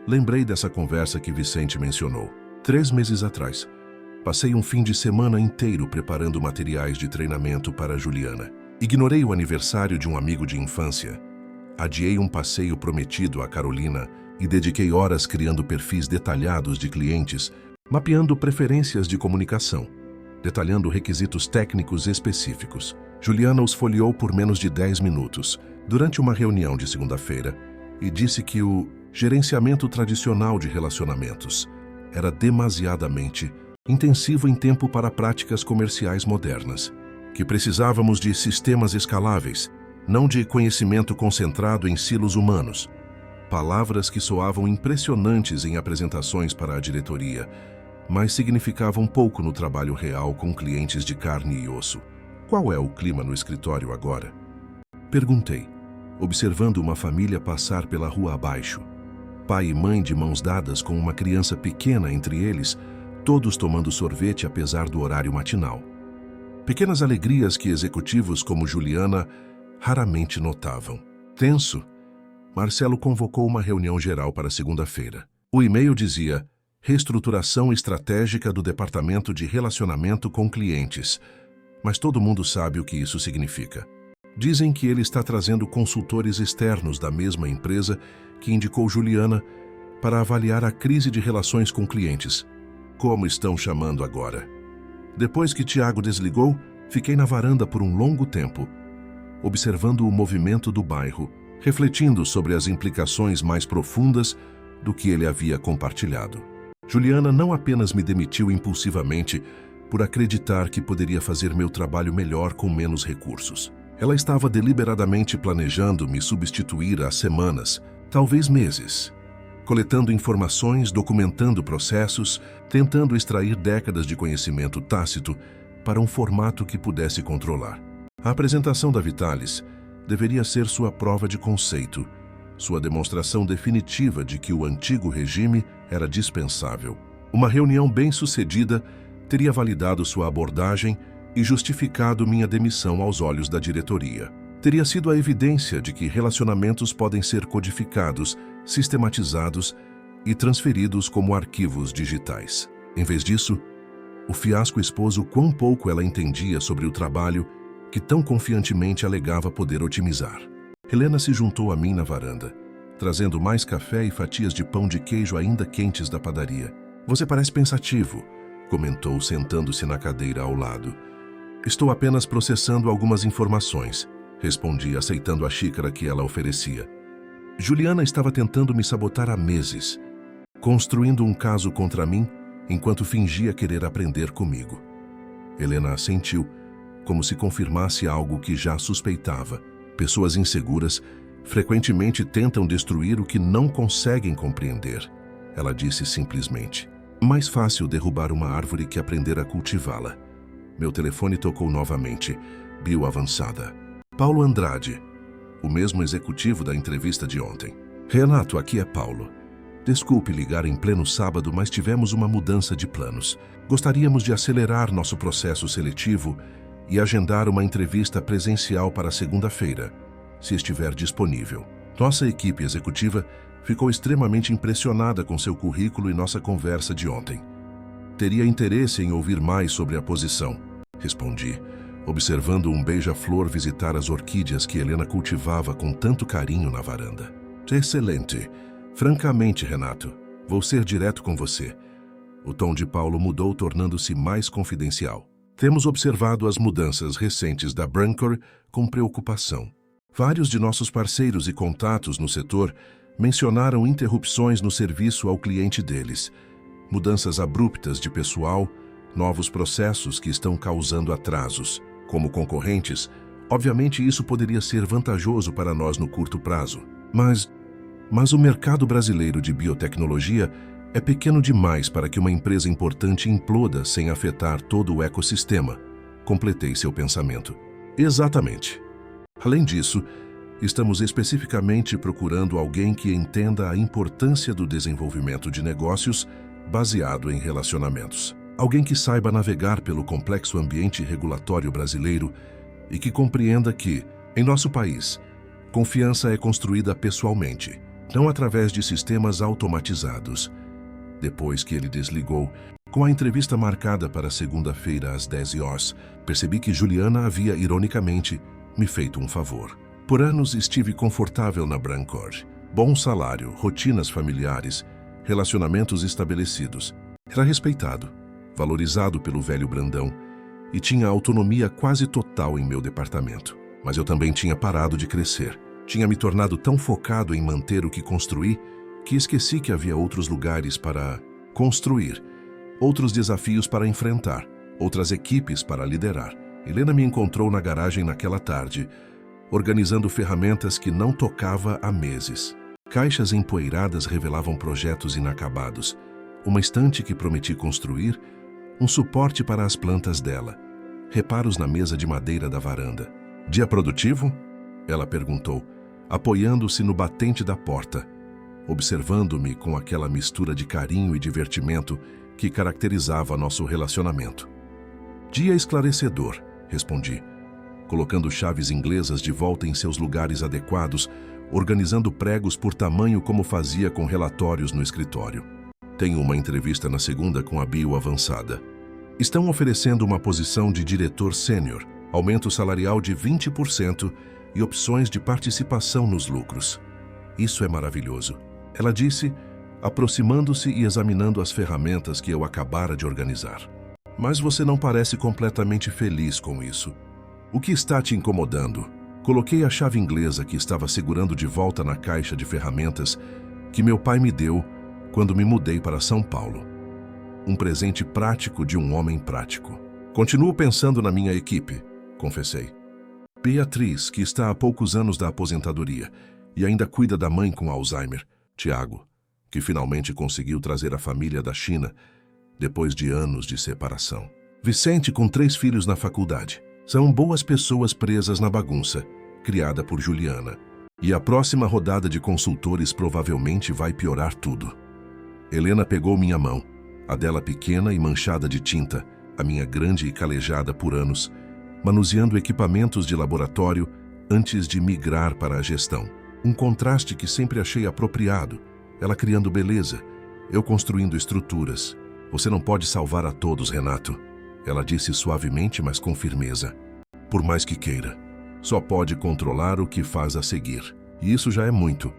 Lembrei dessa conversa que Vicente mencionou. 3 meses atrás, passei um fim de semana inteiro preparando materiais de treinamento para Juliana. Ignorei o aniversário de um amigo de infância. Adiei um passeio prometido a Carolina e dediquei horas criando perfis detalhados de clientes, mapeando preferências de comunicação, detalhando requisitos técnicos específicos. Juliana os folheou por menos de 10 minutos, durante uma reunião de segunda-feira, e disse que o gerenciamento tradicional de relacionamentos era demasiadamente intensivo em tempo para práticas comerciais modernas, que precisávamos de sistemas escaláveis, não de conhecimento concentrado em silos humanos. Palavras que soavam impressionantes em apresentações para a diretoria, mas significavam pouco no trabalho real com clientes de carne e osso. Qual é o clima no escritório agora? Perguntei, observando uma família passar pela rua abaixo. Pai e mãe de mãos dadas com uma criança pequena entre eles, todos tomando sorvete apesar do horário matinal. Pequenas alegrias que executivos como Juliana raramente notavam. Tenso, Marcelo convocou uma reunião geral para segunda-feira. O e-mail dizia: reestruturação estratégica do Departamento de Relacionamento com Clientes. Mas todo mundo sabe o que isso significa. Dizem que ele está trazendo consultores externos da mesma empresa que indicou Juliana para avaliar a crise de relações com clientes, como estão chamando agora. Depois que Tiago desligou, fiquei na varanda por um longo tempo, observando o movimento do bairro, refletindo sobre as implicações mais profundas do que ele havia compartilhado. Juliana não apenas me demitiu impulsivamente por acreditar que poderia fazer meu trabalho melhor com menos recursos. Ela estava deliberadamente planejando me substituir há semanas, talvez meses, coletando informações, documentando processos, tentando extrair décadas de conhecimento tácito para um formato que pudesse controlar. A apresentação da Vitalis deveria ser sua prova de conceito, sua demonstração definitiva de que o antigo regime era dispensável. Uma reunião bem-sucedida teria validado sua abordagem e justificado minha demissão aos olhos da diretoria. Teria sido a evidência de que relacionamentos podem ser codificados, sistematizados e transferidos como arquivos digitais. Em vez disso, o fiasco expôs o quão pouco ela entendia sobre o trabalho que tão confiantemente alegava poder otimizar. Helena se juntou a mim na varanda, trazendo mais café e fatias de pão de queijo ainda quentes da padaria. "Você parece pensativo", comentou, sentando-se na cadeira ao lado. "Estou apenas processando algumas informações", respondi, aceitando a xícara que ela oferecia. Juliana estava tentando me sabotar há meses, construindo um caso contra mim enquanto fingia querer aprender comigo. Helena assentiu, como se confirmasse algo que já suspeitava. Pessoas inseguras frequentemente tentam destruir o que não conseguem compreender, ela disse simplesmente. Mais fácil derrubar uma árvore que aprender a cultivá-la. Meu telefone tocou novamente. Bio avançada. Paulo Andrade, o mesmo executivo da entrevista de ontem. "Renato, aqui é Paulo. Desculpe ligar em pleno sábado, mas tivemos uma mudança de planos. Gostaríamos de acelerar nosso processo seletivo e agendar uma entrevista presencial para segunda-feira, se estiver disponível. Nossa equipe executiva ficou extremamente impressionada com seu currículo e nossa conversa de ontem. Teria interesse em ouvir mais sobre a posição", respondi, observando um beija-flor visitar as orquídeas que Helena cultivava com tanto carinho na varanda. "Excelente. Francamente, Renato, vou ser direto com você." O tom de Paulo mudou, tornando-se mais confidencial. "Temos observado as mudanças recentes da Brancor com preocupação. Vários de nossos parceiros e contatos no setor mencionaram interrupções no serviço ao cliente deles, mudanças abruptas de pessoal, novos processos que estão causando atrasos. Como concorrentes, obviamente isso poderia ser vantajoso para nós no curto prazo. Mas o mercado brasileiro de biotecnologia é pequeno demais para que uma empresa importante imploda sem afetar todo o ecossistema", completei seu pensamento. "Exatamente. Além disso, estamos especificamente procurando alguém que entenda a importância do desenvolvimento de negócios baseado em relacionamentos. Alguém que saiba navegar pelo complexo ambiente regulatório brasileiro e que compreenda que, em nosso país, confiança é construída pessoalmente, não através de sistemas automatizados." Depois que ele desligou, com a entrevista marcada para segunda-feira às 10 horas, percebi que Juliana havia, ironicamente, me feito um favor. Por anos estive confortável na Brancor. Bom salário, rotinas familiares, relacionamentos estabelecidos. Era respeitado, valorizado pelo velho Brandão e tinha autonomia quase total em meu departamento. Mas eu também tinha parado de crescer. Tinha me tornado tão focado em manter o que construí que esqueci que havia outros lugares para construir, outros desafios para enfrentar, outras equipes para liderar. Helena me encontrou na garagem naquela tarde, organizando ferramentas que não tocava há meses. Caixas empoeiradas revelavam projetos inacabados, uma estante que prometi construir, um suporte para as plantas dela, reparos na mesa de madeira da varanda. "Dia produtivo?" ela perguntou, apoiando-se no batente da porta, observando-me com aquela mistura de carinho e divertimento que caracterizava nosso relacionamento. "Dia esclarecedor", respondi, colocando chaves inglesas de volta em seus lugares adequados, organizando pregos por tamanho como fazia com relatórios no escritório. Tenho uma entrevista na segunda com a Bioavançada. Estão oferecendo uma posição de diretor sênior, aumento salarial de 20% e opções de participação nos lucros. Isso é maravilhoso, ela disse, aproximando-se e examinando as ferramentas que eu acabara de organizar. Mas você não parece completamente feliz com isso. O que está te incomodando? Coloquei a chave inglesa que estava segurando de volta na caixa de ferramentas que meu pai me deu quando me mudei para São Paulo. Um presente prático de um homem prático. Continuo pensando na minha equipe, confessei. Beatriz, que está há poucos anos da aposentadoria e ainda cuida da mãe com Alzheimer. Tiago, que finalmente conseguiu trazer a família da China depois de anos de separação. Vicente, com 3 filhos na faculdade. São boas pessoas presas na bagunça, criada por Juliana. E a próxima rodada de consultores provavelmente vai piorar tudo. Helena pegou minha mão, a dela pequena e manchada de tinta, a minha grande e calejada por anos, manuseando equipamentos de laboratório antes de migrar para a gestão. Um contraste que sempre achei apropriado, ela criando beleza, eu construindo estruturas. Você não pode salvar a todos, Renato. Ela disse suavemente, mas com firmeza. Por mais que queira, só pode controlar o que faz a seguir. E isso já é muito.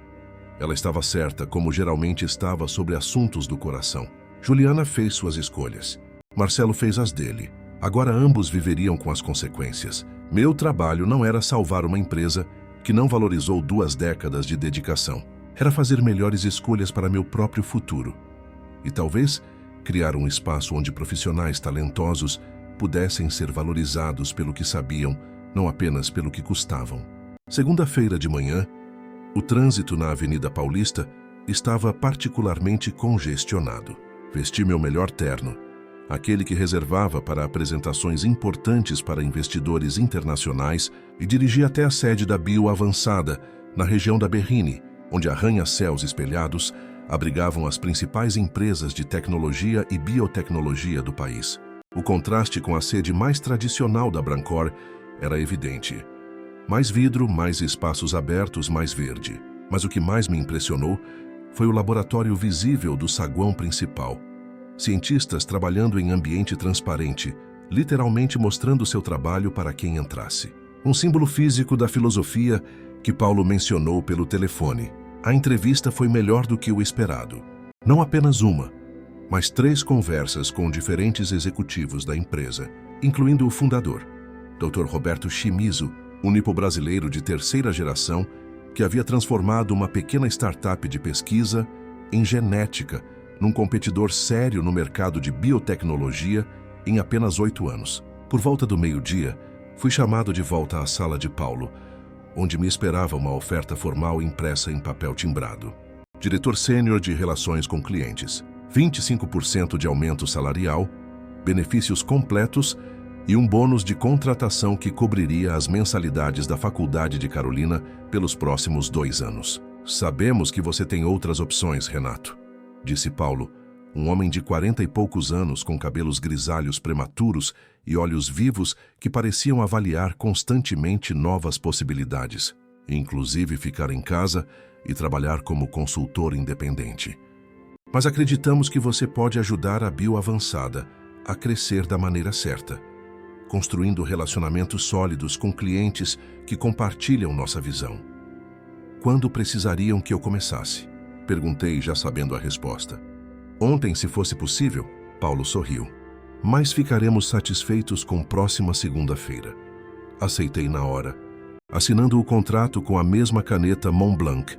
Ela estava certa, como geralmente estava sobre assuntos do coração. Juliana fez suas escolhas. Marcelo fez as dele. Agora ambos viveriam com as consequências. Meu trabalho não era salvar uma empresa que não valorizou 2 décadas de dedicação. Era fazer melhores escolhas para meu próprio futuro. E talvez criar um espaço onde profissionais talentosos pudessem ser valorizados pelo que sabiam, não apenas pelo que custavam. Segunda-feira de manhã, o trânsito na Avenida Paulista estava particularmente congestionado. Vesti meu melhor terno, aquele que reservava para apresentações importantes para investidores internacionais, e dirigi até a sede da Bioavançada, na região da Berrini, onde arranha-céus espelhados abrigavam as principais empresas de tecnologia e biotecnologia do país. O contraste com a sede mais tradicional da Brancor era evidente. Mais vidro, mais espaços abertos, mais verde. Mas o que mais me impressionou foi o laboratório visível do saguão principal. Cientistas trabalhando em ambiente transparente, literalmente mostrando seu trabalho para quem entrasse. Um símbolo físico da filosofia que Paulo mencionou pelo telefone. A entrevista foi melhor do que o esperado. Não apenas uma, mas 3 conversas com diferentes executivos da empresa, incluindo o fundador, Dr. Roberto Shimizu, um nipo-brasileiro de 3ª geração que havia transformado uma pequena startup de pesquisa em genética num competidor sério no mercado de biotecnologia em apenas 8 anos. Por volta do meio-dia, fui chamado de volta à sala de Paulo, onde me esperava uma oferta formal impressa em papel timbrado. Diretor sênior de relações com clientes, 25% de aumento salarial, benefícios completos e um bônus de contratação que cobriria as mensalidades da Faculdade de Carolina pelos próximos 2 anos. Sabemos que você tem outras opções, Renato, disse Paulo, um homem de 40 e poucos anos com cabelos grisalhos prematuros e olhos vivos que pareciam avaliar constantemente novas possibilidades, inclusive ficar em casa e trabalhar como consultor independente. Mas acreditamos que você pode ajudar a Bioavançada a crescer da maneira certa, construindo relacionamentos sólidos com clientes que compartilham nossa visão. Quando precisariam que eu começasse? Perguntei, já sabendo a resposta. Ontem, se fosse possível, Paulo sorriu. Mas ficaremos satisfeitos com próxima segunda-feira. Aceitei na hora, assinando o contrato com a mesma caneta Montblanc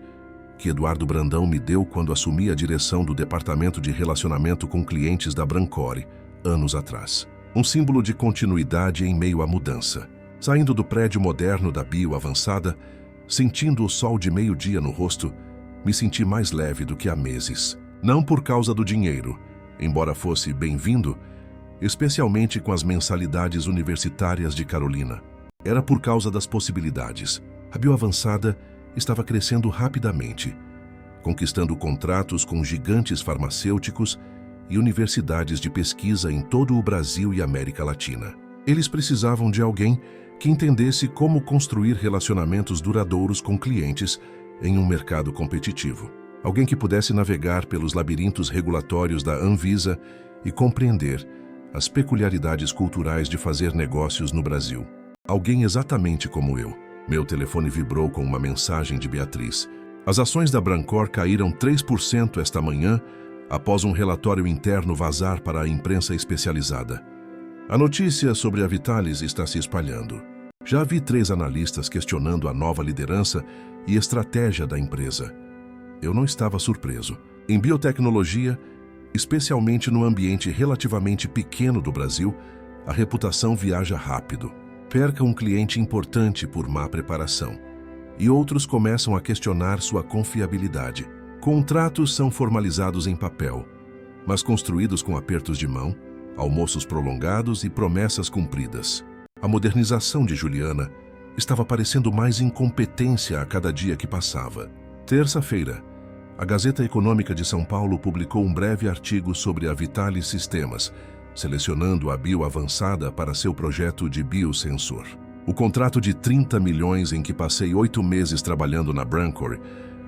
que Eduardo Brandão me deu quando assumi a direção do Departamento de Relacionamento com Clientes da Brancore, anos atrás. Um símbolo de continuidade em meio à mudança. Saindo do prédio moderno da Bioavançada, sentindo o sol de meio-dia no rosto, me senti mais leve do que há meses. Não por causa do dinheiro, embora fosse bem-vindo, especialmente com as mensalidades universitárias de Carolina. Era por causa das possibilidades. A Bioavançada estava crescendo rapidamente, conquistando contratos com gigantes farmacêuticos e universidades de pesquisa em todo o Brasil e América Latina. Eles precisavam de alguém que entendesse como construir relacionamentos duradouros com clientes em um mercado competitivo. Alguém que pudesse navegar pelos labirintos regulatórios da Anvisa e compreender as peculiaridades culturais de fazer negócios no Brasil. Alguém exatamente como eu. Meu telefone vibrou com uma mensagem de Beatriz. As ações da Brancor caíram 3% esta manhã após um relatório interno vazar para a imprensa especializada. A notícia sobre a Vitalis está se espalhando. Já vi 3 analistas questionando a nova liderança e estratégia da empresa. Eu não estava surpreso. Em biotecnologia, especialmente no ambiente relativamente pequeno do Brasil, a reputação viaja rápido. Perca um cliente importante por má preparação. E outros começam a questionar sua confiabilidade. Contratos são formalizados em papel, mas construídos com apertos de mão, almoços prolongados e promessas cumpridas. A modernização de Juliana estava parecendo mais incompetência a cada dia que passava. Terça-feira, a Gazeta Econômica de São Paulo publicou um breve artigo sobre a Vitalis Sistemas, selecionando a bioavançada para seu projeto de biosensor. O contrato de 30 milhões em que passei 8 meses trabalhando na Brancor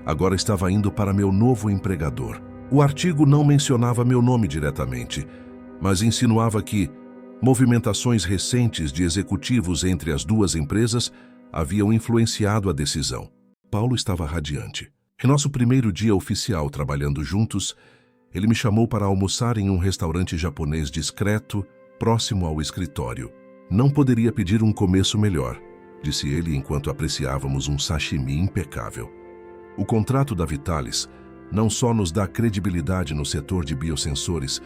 agora estava indo para meu novo empregador. O artigo não mencionava meu nome diretamente, mas insinuava que movimentações recentes de executivos entre as duas empresas haviam influenciado a decisão. Paulo estava radiante. Em nosso primeiro dia oficial trabalhando juntos, ele me chamou para almoçar em um restaurante japonês discreto, próximo ao escritório. Não poderia pedir um começo melhor, disse ele enquanto apreciávamos um sashimi impecável. O contrato da Vitalis não só nos dá credibilidade no setor de biosensores,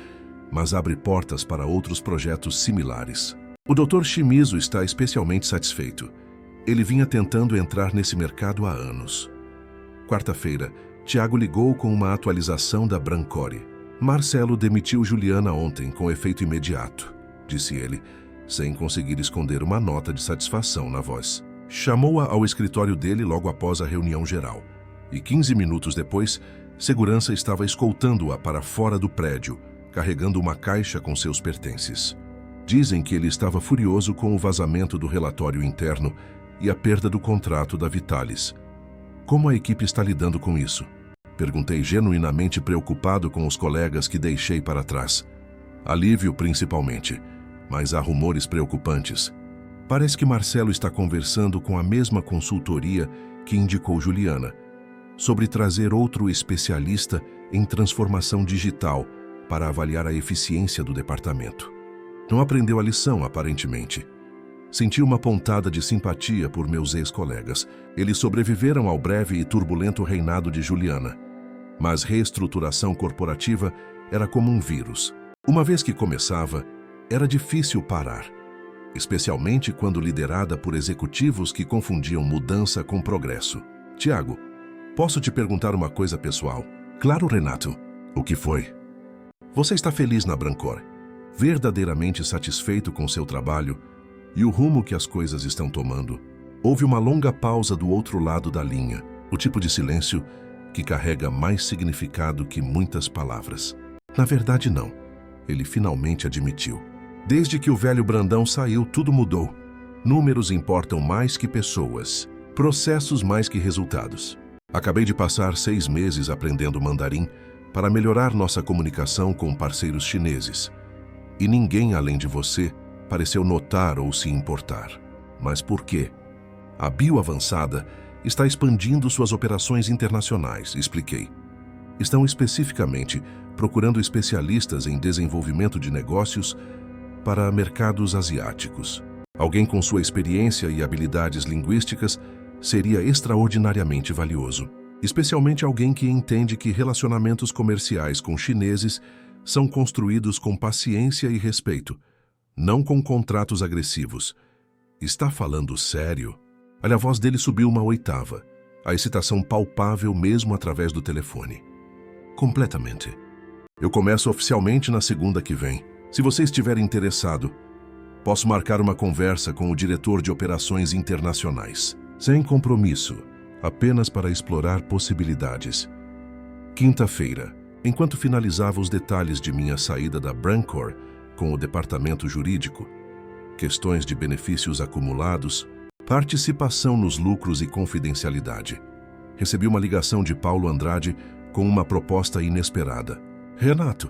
mas abre portas para outros projetos similares. O Dr. Shimizu está especialmente satisfeito. Ele vinha tentando entrar nesse mercado há anos. Quarta-feira, Tiago ligou com uma atualização da Brancore. Marcelo demitiu Juliana ontem com efeito imediato, disse ele, sem conseguir esconder uma nota de satisfação na voz. Chamou-a ao escritório dele logo após a reunião geral. E 15 minutos depois, segurança estava escoltando-a para fora do prédio, carregando uma caixa com seus pertences. Dizem que ele estava furioso com o vazamento do relatório interno e a perda do contrato da Vitalis. Como a equipe está lidando com isso? Perguntei genuinamente preocupado com os colegas que deixei para trás. Alívio principalmente, mas há rumores preocupantes. Parece que Marcelo está conversando com a mesma consultoria que indicou Juliana, sobre trazer outro especialista em transformação digital para avaliar a eficiência do departamento. Não aprendeu a lição, aparentemente. Senti uma pontada de simpatia por meus ex-colegas. Eles sobreviveram ao breve e turbulento reinado de Juliana. Mas reestruturação corporativa era como um vírus. Uma vez que começava, era difícil parar, especialmente quando liderada por executivos que confundiam mudança com progresso. Tiago, posso te perguntar uma coisa pessoal? Claro, Renato. O que foi? Você está feliz na Brancor? Verdadeiramente satisfeito com seu trabalho e o rumo que as coisas estão tomando? Houve uma longa pausa do outro lado da linha, o tipo de silêncio que carrega mais significado que muitas palavras. Na verdade, não. Ele finalmente admitiu. Desde que o velho Brandão saiu, tudo mudou. Números importam mais que pessoas, processos mais que resultados. Acabei de passar 6 meses aprendendo mandarim para melhorar nossa comunicação com parceiros chineses. E ninguém além de você pareceu notar ou se importar. Mas por quê? A Bioavançada está expandindo suas operações internacionais, expliquei. Estão especificamente procurando especialistas em desenvolvimento de negócios para mercados asiáticos. Alguém com sua experiência e habilidades linguísticas seria extraordinariamente valioso. Especialmente alguém que entende que relacionamentos comerciais com chineses são construídos com paciência e respeito, não com contratos agressivos. Está falando sério? Olha, a voz dele subiu uma oitava, a excitação palpável mesmo através do telefone. Completamente. Eu começo oficialmente na segunda que vem. Se você estiver interessado, posso marcar uma conversa com o diretor de operações internacionais. Sem compromisso, apenas para explorar possibilidades. Quinta-feira, enquanto finalizava os detalhes de minha saída da Brancor com o departamento jurídico, questões de benefícios acumulados, participação nos lucros e confidencialidade. Recebi uma ligação de Paulo Andrade com uma proposta inesperada. Renato,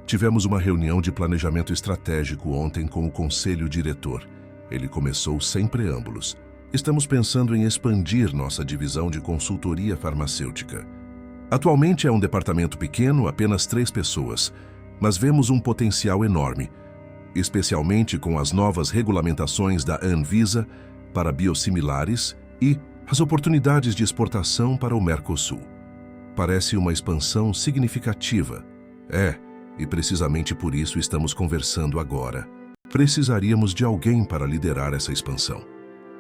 tivemos uma reunião de planejamento estratégico ontem com o conselho diretor. Ele começou sem preâmbulos. Estamos pensando em expandir nossa divisão de consultoria farmacêutica. Atualmente é um departamento pequeno, apenas 3 pessoas, mas vemos um potencial enorme, especialmente com as novas regulamentações da Anvisa para biosimilares e as oportunidades de exportação para o Mercosul. Parece uma expansão significativa. E precisamente por isso estamos conversando agora. Precisaríamos de alguém para liderar essa expansão.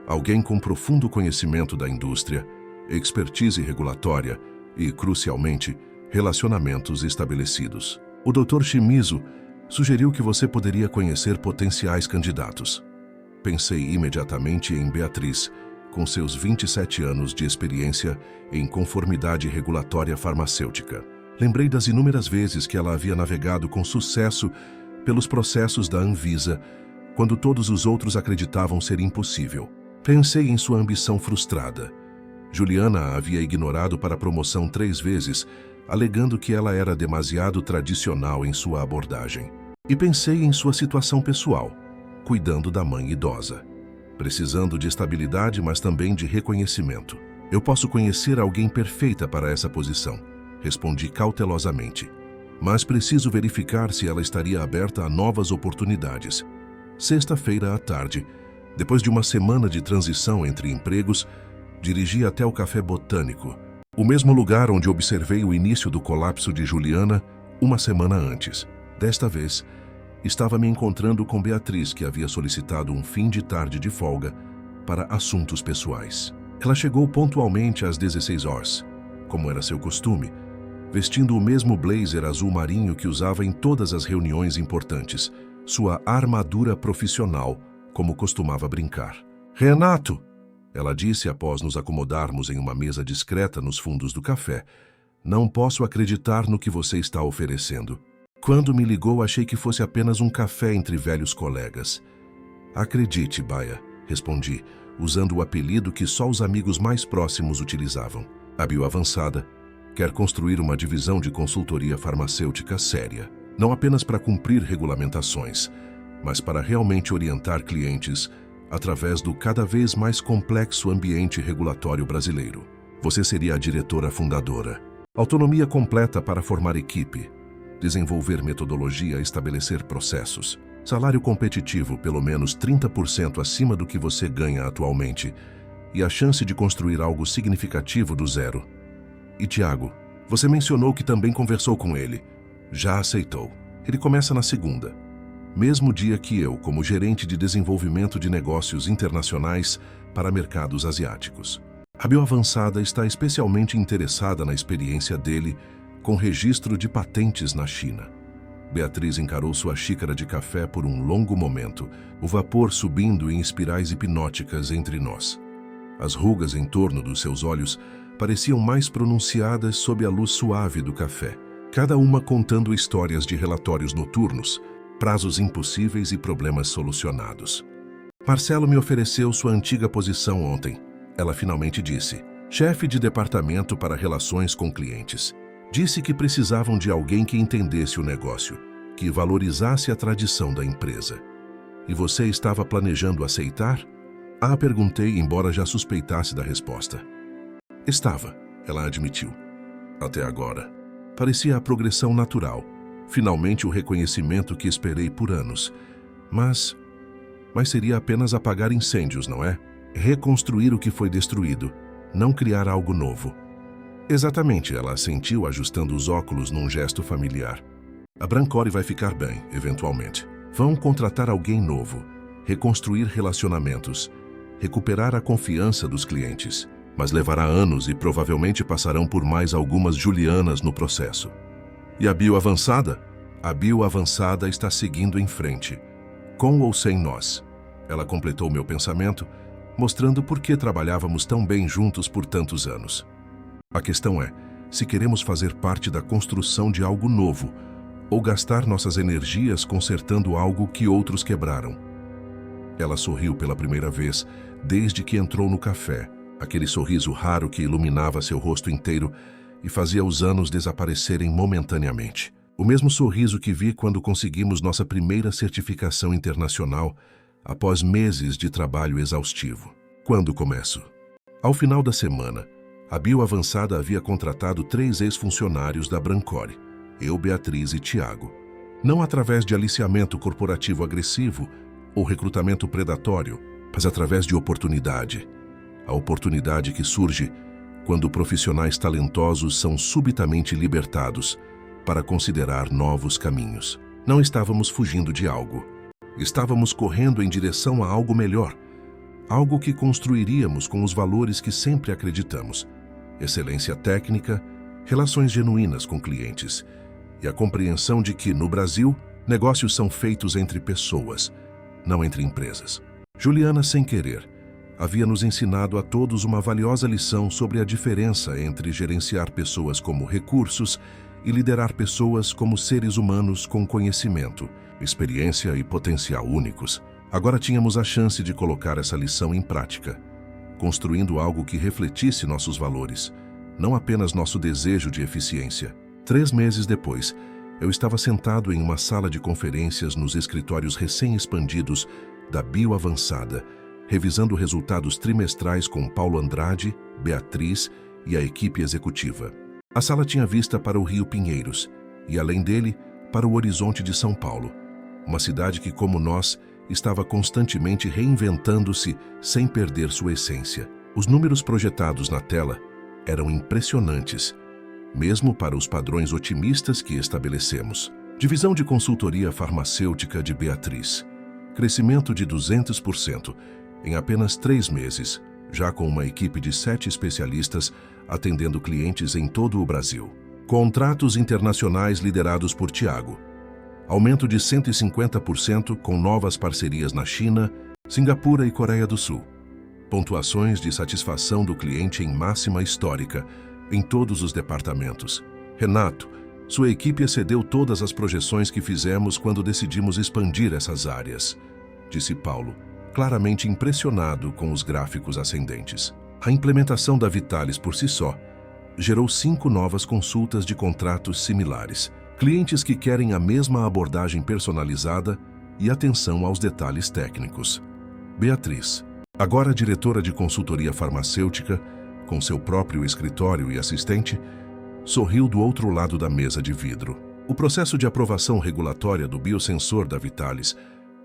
Alguém com profundo conhecimento da indústria, expertise regulatória e, crucialmente, relacionamentos estabelecidos. O Dr. Shimizu sugeriu que você poderia conhecer potenciais candidatos. Pensei imediatamente em Beatriz, com seus 27 anos de experiência em conformidade regulatória farmacêutica. Lembrei das inúmeras vezes que ela havia navegado com sucesso pelos processos da Anvisa, quando todos os outros acreditavam ser impossível. Pensei em sua ambição frustrada. Juliana a havia ignorado para a promoção 3 vezes, alegando que ela era demasiado tradicional em sua abordagem. E pensei em sua situação pessoal, cuidando da mãe idosa, precisando de estabilidade, mas também de reconhecimento. Eu posso conhecer alguém perfeita para essa posição, respondi cautelosamente. Mas preciso verificar se ela estaria aberta a novas oportunidades. Sexta-feira à tarde, depois de uma semana de transição entre empregos, dirigi até o Café Botânico, o mesmo lugar onde observei o início do colapso de Juliana uma semana antes. Desta vez, estava me encontrando com Beatriz, que havia solicitado um fim de tarde de folga para assuntos pessoais. Ela chegou pontualmente às 16 horas, como era seu costume, vestindo o mesmo blazer azul marinho que usava em todas as reuniões importantes, sua armadura profissional, como costumava brincar. Renato, ela disse após nos acomodarmos em uma mesa discreta nos fundos do café, não posso acreditar no que você está oferecendo. Quando me ligou, achei que fosse apenas um café entre velhos colegas. Acredite, Baia, respondi, usando o apelido que só os amigos mais próximos utilizavam. A Bioavançada quer construir uma divisão de consultoria farmacêutica séria, não apenas para cumprir regulamentações, mas para realmente orientar clientes através do cada vez mais complexo ambiente regulatório brasileiro. Você seria a diretora fundadora. Autonomia completa para formar equipe, desenvolver metodologia, estabelecer processos, salário competitivo pelo menos 30% acima do que você ganha atualmente e a chance de construir algo significativo do zero. E Tiago, você mencionou que também conversou com ele. Já aceitou. Ele começa na segunda, mesmo dia que eu, como gerente de desenvolvimento de negócios internacionais para mercados asiáticos. A Bioavançada está especialmente interessada na experiência dele com registro de patentes na China. Beatriz encarou sua xícara de café por um longo momento, o vapor subindo em espirais hipnóticas entre nós. As rugas em torno dos seus olhos pareciam mais pronunciadas sob a luz suave do café, cada uma contando histórias de relatórios noturnos, prazos impossíveis e problemas solucionados. Marcelo me ofereceu sua antiga posição ontem. Ela finalmente disse, chefe de departamento para relações com clientes. Disse que precisavam de alguém que entendesse o negócio, que valorizasse a tradição da empresa. E você estava planejando aceitar? Perguntei, embora já suspeitasse da resposta. Estava, ela admitiu. Até agora. Parecia a progressão natural, finalmente o reconhecimento que esperei por anos. Mas seria apenas apagar incêndios, não é? Reconstruir o que foi destruído, não criar algo novo. Exatamente, ela assentiu, ajustando os óculos num gesto familiar. A Brancore vai ficar bem, eventualmente. Vão contratar alguém novo, reconstruir relacionamentos, recuperar a confiança dos clientes. Mas levará anos e provavelmente passarão por mais algumas Julianas no processo. E a Bioavançada? A Bioavançada está seguindo em frente, com ou sem nós. Ela completou meu pensamento, mostrando por que trabalhávamos tão bem juntos por tantos anos. A questão é, se queremos fazer parte da construção de algo novo, ou gastar nossas energias consertando algo que outros quebraram. Ela sorriu pela primeira vez desde que entrou no café, aquele sorriso raro que iluminava seu rosto inteiro e fazia os anos desaparecerem momentaneamente. O mesmo sorriso que vi quando conseguimos nossa primeira certificação internacional após meses de trabalho exaustivo. Quando começo? Ao final da semana, a Bioavançada havia contratado 3 ex-funcionários da Brancore, eu, Beatriz e Tiago. Não através de aliciamento corporativo agressivo ou recrutamento predatório, mas através de oportunidade. A oportunidade que surge quando profissionais talentosos são subitamente libertados para considerar novos caminhos. Não estávamos fugindo de algo. Estávamos correndo em direção a algo melhor, algo que construiríamos com os valores que sempre acreditamos: excelência técnica, relações genuínas com clientes e a compreensão de que, no Brasil, negócios são feitos entre pessoas, não entre empresas. Juliana, sem querer, havia nos ensinado a todos uma valiosa lição sobre a diferença entre gerenciar pessoas como recursos e liderar pessoas como seres humanos com conhecimento, experiência e potencial únicos. Agora tínhamos a chance de colocar essa lição em prática, construindo algo que refletisse nossos valores, não apenas nosso desejo de eficiência. 3 meses depois, eu estava sentado em uma sala de conferências nos escritórios recém-expandidos da Bioavançada, revisando resultados trimestrais com Paulo Andrade, Beatriz e a equipe executiva. A sala tinha vista para o Rio Pinheiros e, além dele, para o horizonte de São Paulo, uma cidade que, como nós, estava constantemente reinventando-se sem perder sua essência. Os números projetados na tela eram impressionantes, mesmo para os padrões otimistas que estabelecemos. Divisão de consultoria farmacêutica de Beatriz. Crescimento de 200% em apenas 3 meses, já com uma equipe de 7 especialistas atendendo clientes em todo o Brasil. Contratos internacionais liderados por Tiago. Aumento de 150% com novas parcerias na China, Singapura e Coreia do Sul. Pontuações de satisfação do cliente em máxima histórica, em todos os departamentos. Renato, sua equipe excedeu todas as projeções que fizemos quando decidimos expandir essas áreas, disse Paulo, claramente impressionado com os gráficos ascendentes. A implementação da Vitalis por si só gerou 5 novas consultas de contratos similares, clientes que querem a mesma abordagem personalizada e atenção aos detalhes técnicos. Beatriz, agora diretora de consultoria farmacêutica, com seu próprio escritório e assistente, sorriu do outro lado da mesa de vidro. O processo de aprovação regulatória do biosensor da Vitalis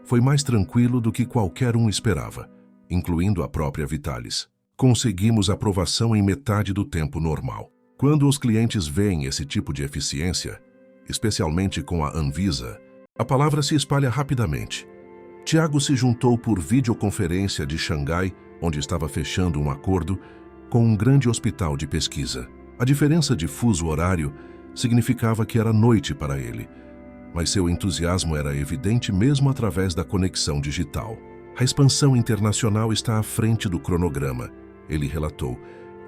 foi mais tranquilo do que qualquer um esperava, incluindo a própria Vitalis. Conseguimos aprovação em metade do tempo normal. Quando os clientes veem esse tipo de eficiência, especialmente com a Anvisa, a palavra se espalha rapidamente. Tiago se juntou por videoconferência de Xangai, onde estava fechando um acordo com um grande hospital de pesquisa. A diferença de fuso horário significava que era noite para ele, mas seu entusiasmo era evidente mesmo através da conexão digital. A expansão internacional está à frente do cronograma, ele relatou,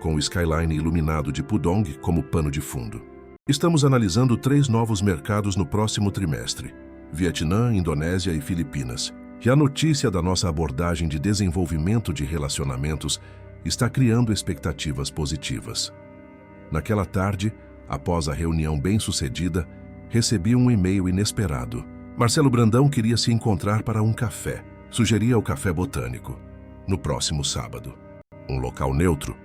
com o skyline iluminado de Pudong como pano de fundo. Estamos analisando 3 novos mercados no próximo trimestre: Vietnã, Indonésia e Filipinas. E a notícia da nossa abordagem de desenvolvimento de relacionamentos está criando expectativas positivas. Naquela tarde, após a reunião bem-sucedida, recebi um e-mail inesperado. Marcelo Brandão queria se encontrar para um café. Sugeria o Café Botânico, no próximo sábado. Um local neutro?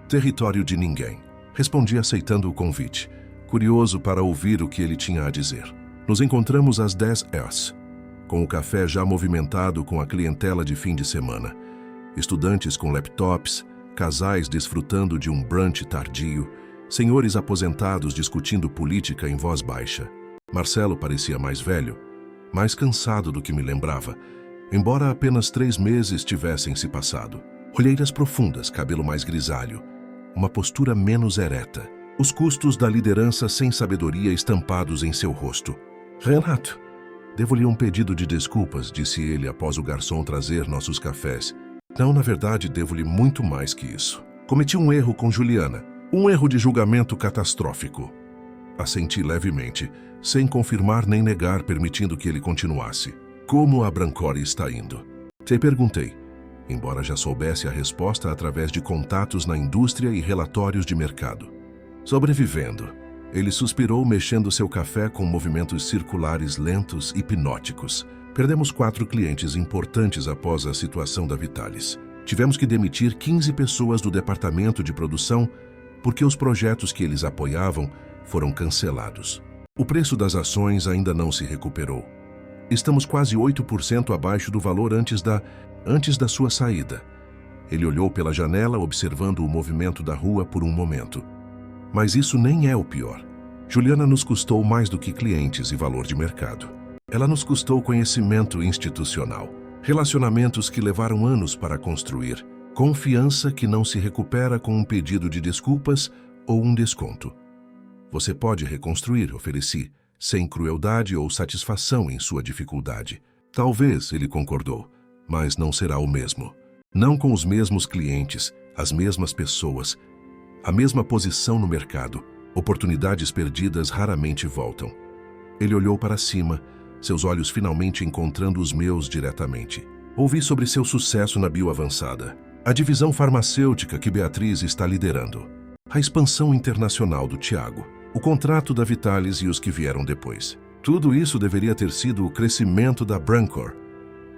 Território de ninguém. Respondi aceitando o convite, curioso para ouvir o que ele tinha a dizer. Nos encontramos às 10 horas, com o café já movimentado com a clientela de fim de semana. Estudantes com laptops, casais desfrutando de um brunch tardio, senhores aposentados discutindo política em voz baixa. Marcelo parecia mais velho, mais cansado do que me lembrava, embora apenas 3 meses tivessem se passado. Olheiras profundas, cabelo mais grisalho, uma postura menos ereta, os custos da liderança sem sabedoria estampados em seu rosto. Renato, devo-lhe um pedido de desculpas, disse ele após o garçom trazer nossos cafés. Não, na verdade, devo-lhe muito mais que isso. Cometi um erro com Juliana, um erro de julgamento catastrófico. Assenti levemente, sem confirmar nem negar, permitindo que ele continuasse. Como a Brancore está indo? Te perguntei, embora já soubesse a resposta através de contatos na indústria e relatórios de mercado. Sobrevivendo. Ele suspirou, mexendo seu café com movimentos circulares lentos, hipnóticos. Perdemos 4 clientes importantes após a situação da Vitalis. Tivemos que demitir 15 pessoas do departamento de produção porque os projetos que eles apoiavam foram cancelados. O preço das ações ainda não se recuperou. Estamos quase 8% abaixo do valor antes da sua saída. Ele olhou pela janela, observando o movimento da rua por um momento. Mas isso nem é o pior. Juliana nos custou mais do que clientes e valor de mercado. Ela nos custou conhecimento institucional, relacionamentos que levaram anos para construir, confiança que não se recupera com um pedido de desculpas ou um desconto. Você pode reconstruir, ofereci, sem crueldade ou satisfação em sua dificuldade. Talvez, ele concordou, mas não será o mesmo. Não com os mesmos clientes, as mesmas pessoas, a mesma posição no mercado. Oportunidades perdidas raramente voltam. Ele olhou para cima, seus olhos finalmente encontrando os meus diretamente. Ouvi sobre seu sucesso na bioavançada, a divisão farmacêutica que Beatriz está liderando, a expansão internacional do Tiago, o contrato da Vitalis e os que vieram depois. Tudo isso deveria ter sido o crescimento da Brancor.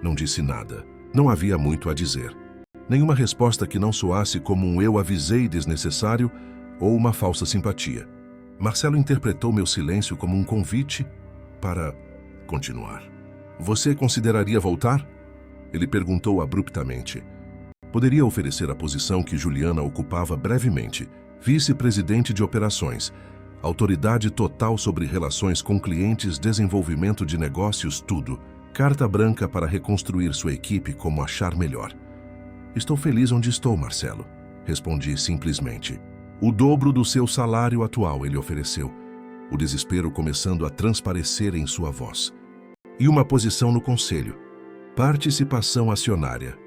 Não disse nada. Não havia muito a dizer. Nenhuma resposta que não soasse como um eu avisei desnecessário ou uma falsa simpatia. Marcelo interpretou meu silêncio como um convite para continuar. Você consideraria voltar? Ele perguntou abruptamente. Poderia oferecer a posição que Juliana ocupava brevemente, vice-presidente de operações, autoridade total sobre relações com clientes, desenvolvimento de negócios, tudo. Carta branca para reconstruir sua equipe como achar melhor. Estou feliz onde estou, Marcelo. Respondi simplesmente. O dobro do seu salário atual, ele ofereceu, o desespero começando a transparecer em sua voz. E uma posição no conselho. Participação acionária.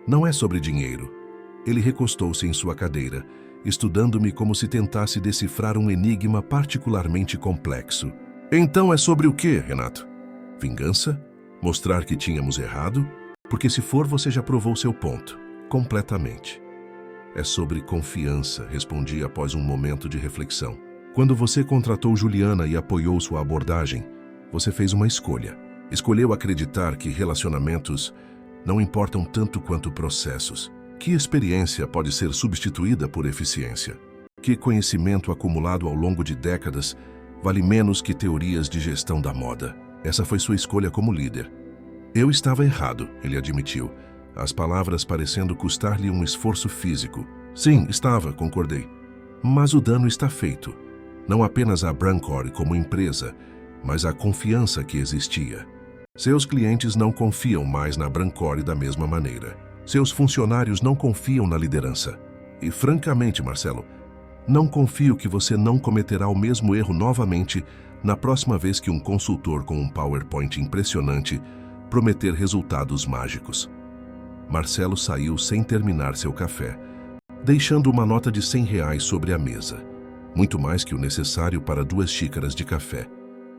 Não é sobre dinheiro. Ele recostou-se em sua cadeira, estudando-me como se tentasse decifrar um enigma particularmente complexo. Então é sobre o quê, Renato? Vingança? Mostrar que tínhamos errado? Porque se for, você já provou seu ponto. Completamente. É sobre confiança, respondi após um momento de reflexão. Quando você contratou Juliana e apoiou sua abordagem, você fez uma escolha. Escolheu acreditar que relacionamentos não importam tanto quanto processos. Que experiência pode ser substituída por eficiência? Que conhecimento acumulado ao longo de décadas vale menos que teorias de gestão da moda? Essa foi sua escolha como líder. Eu estava errado, ele admitiu, as palavras parecendo custar-lhe um esforço físico. Sim, estava, concordei. Mas o dano está feito. Não apenas a Brancor como empresa, mas a confiança que existia. Seus clientes não confiam mais na Brancor da mesma maneira. Seus funcionários não confiam na liderança. E, francamente, Marcelo, não confio que você não cometerá o mesmo erro novamente na próxima vez que um consultor com um PowerPoint impressionante prometer resultados mágicos. Marcelo saiu sem terminar seu café, deixando uma nota de R$100 sobre a mesa, muito mais que o necessário para 2 xícaras de café.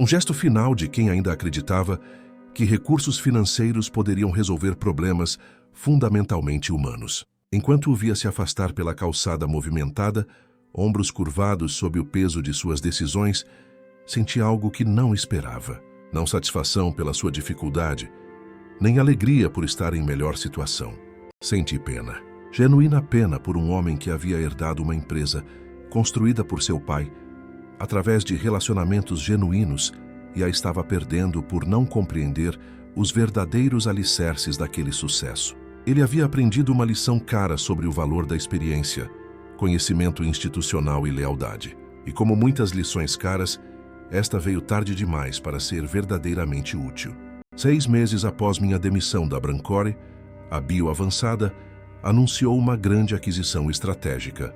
Um gesto final de quem ainda acreditava que recursos financeiros poderiam resolver problemas fundamentalmente humanos. Enquanto o via se afastar pela calçada movimentada, ombros curvados sob o peso de suas decisões, senti algo que não esperava. Não satisfação pela sua dificuldade, nem alegria por estar em melhor situação. Senti pena, genuína pena por um homem que havia herdado uma empresa construída por seu pai, através de relacionamentos genuínos, e a estava perdendo por não compreender os verdadeiros alicerces daquele sucesso. Ele havia aprendido uma lição cara sobre o valor da experiência, conhecimento institucional e lealdade. E como muitas lições caras, esta veio tarde demais para ser verdadeiramente útil. 6 meses após minha demissão da Brancor, a Bioavançada anunciou uma grande aquisição estratégica.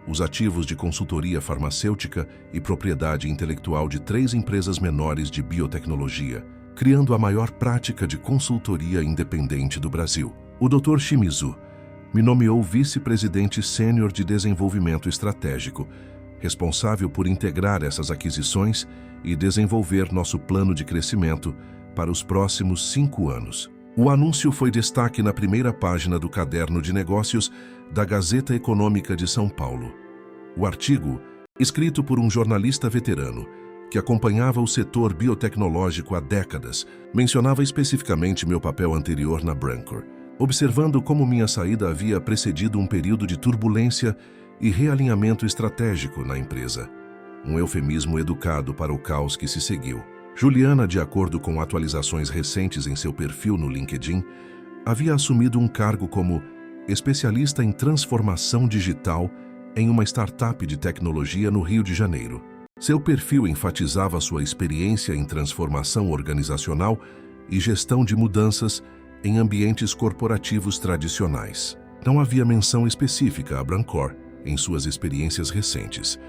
Os ativos de consultoria farmacêutica e propriedade intelectual de 3 empresas menores de biotecnologia, criando a maior prática de consultoria independente do Brasil. O Dr. Shimizu me nomeou vice-presidente sênior de desenvolvimento estratégico, responsável por integrar essas aquisições e desenvolver nosso plano de crescimento para os próximos 5 anos. O anúncio foi destaque na primeira página do Caderno de Negócios da Gazeta Econômica de São Paulo. O artigo, escrito por um jornalista veterano que acompanhava o setor biotecnológico há décadas, mencionava especificamente meu papel anterior na Brancor, observando como minha saída havia precedido um período de turbulência e realinhamento estratégico na empresa. Um eufemismo educado para o caos que se seguiu. Juliana, de acordo com atualizações recentes em seu perfil no LinkedIn, havia assumido um cargo como especialista em transformação digital em uma startup de tecnologia no Rio de Janeiro. Seu perfil enfatizava sua experiência em transformação organizacional e gestão de mudanças em ambientes corporativos tradicionais. Não havia menção específica a Brancor em suas experiências recentes,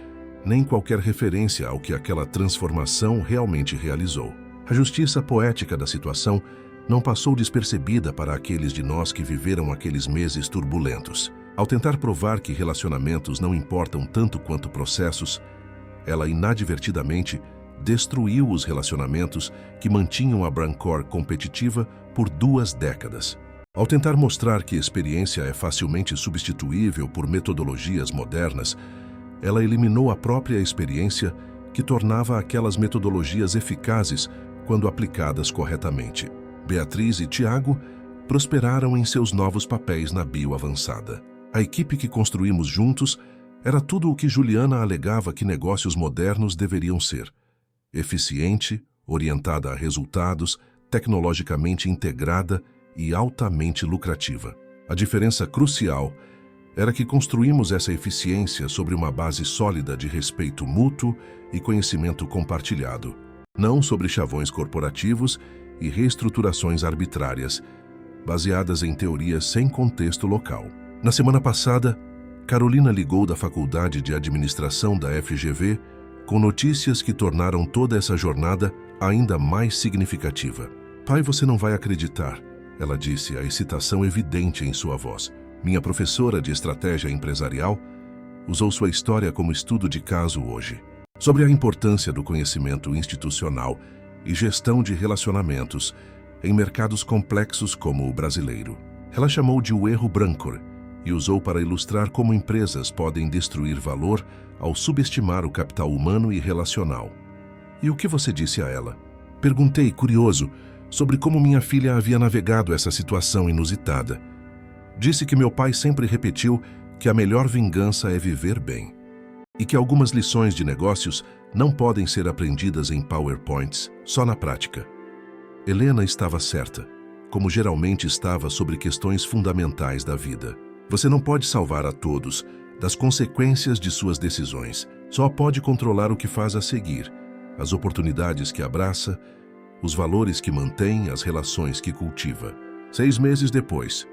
nem qualquer referência ao que aquela transformação realmente realizou. A justiça poética da situação não passou despercebida para aqueles de nós que viveram aqueles meses turbulentos. Ao tentar provar que relacionamentos não importam tanto quanto processos, ela inadvertidamente destruiu os relacionamentos que mantinham a Brancor competitiva por 2 décadas. Ao tentar mostrar que experiência é facilmente substituível por metodologias modernas, ela eliminou a própria experiência que tornava aquelas metodologias eficazes quando aplicadas corretamente. Beatriz e Tiago prosperaram em seus novos papéis na bioavançada. A equipe que construímos juntos era tudo o que Juliana alegava que negócios modernos deveriam ser: eficiente, orientada a resultados, tecnologicamente integrada e altamente lucrativa. A diferença crucial era que construímos essa eficiência sobre uma base sólida de respeito mútuo e conhecimento compartilhado, não sobre chavões corporativos e reestruturações arbitrárias, baseadas em teorias sem contexto local. Na semana passada, Carolina ligou da Faculdade de Administração da FGV com notícias que tornaram toda essa jornada ainda mais significativa. "Pai, você não vai acreditar", ela disse, a excitação evidente em sua voz. Minha professora de estratégia empresarial usou sua história como estudo de caso hoje, sobre a importância do conhecimento institucional e gestão de relacionamentos em mercados complexos como o brasileiro. Ela chamou de o erro Brancor e usou para ilustrar como empresas podem destruir valor ao subestimar o capital humano e relacional. "E o que você disse a ela?" Perguntei, curioso, sobre como minha filha havia navegado essa situação inusitada. Disse que meu pai sempre repetiu que a melhor vingança é viver bem, e que algumas lições de negócios não podem ser aprendidas em PowerPoints, só na prática. Helena estava certa, como geralmente estava sobre questões fundamentais da vida. Você não pode salvar a todos das consequências de suas decisões, só pode controlar o que faz a seguir, as oportunidades que abraça, os valores que mantém, as relações que cultiva. 6 meses depois,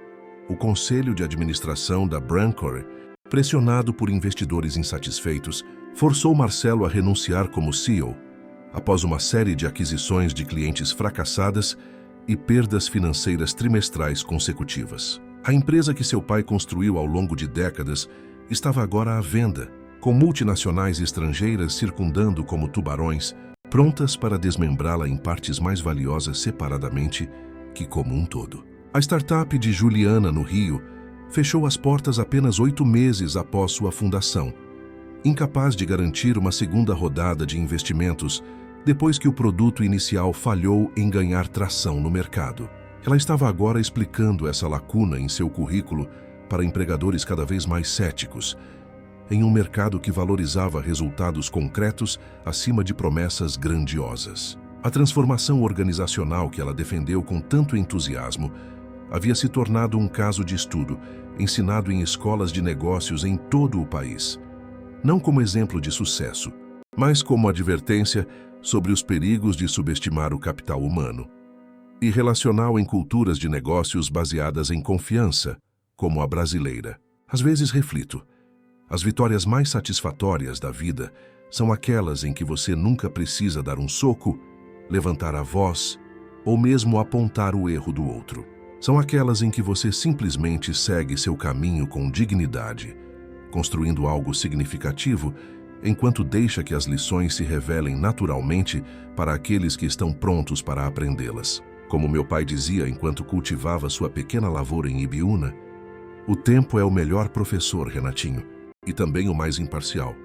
o Conselho de Administração da Brancor, pressionado por investidores insatisfeitos, forçou Marcelo a renunciar como CEO, após uma série de aquisições de clientes fracassadas e perdas financeiras trimestrais consecutivas. A empresa que seu pai construiu ao longo de décadas estava agora à venda, com multinacionais estrangeiras circundando como tubarões, prontas para desmembrá-la em partes mais valiosas separadamente que como um todo. A startup de Juliana, no Rio, fechou as portas apenas 8 meses após sua fundação, incapaz de garantir uma segunda rodada de investimentos depois que o produto inicial falhou em ganhar tração no mercado. Ela estava agora explicando essa lacuna em seu currículo para empregadores cada vez mais céticos, em um mercado que valorizava resultados concretos acima de promessas grandiosas. A transformação organizacional que ela defendeu com tanto entusiasmo havia se tornado um caso de estudo, ensinado em escolas de negócios em todo o país. Não como exemplo de sucesso, mas como advertência sobre os perigos de subestimar o capital humano. Irrelacional em culturas de negócios baseadas em confiança, como a brasileira. Às vezes reflito, as vitórias mais satisfatórias da vida são aquelas em que você nunca precisa dar um soco, levantar a voz ou mesmo apontar o erro do outro. São aquelas em que você simplesmente segue seu caminho com dignidade, construindo algo significativo, enquanto deixa que as lições se revelem naturalmente para aqueles que estão prontos para aprendê-las. Como meu pai dizia enquanto cultivava sua pequena lavoura em Ibiúna, o tempo é o melhor professor, Renatinho, e também o mais imparcial.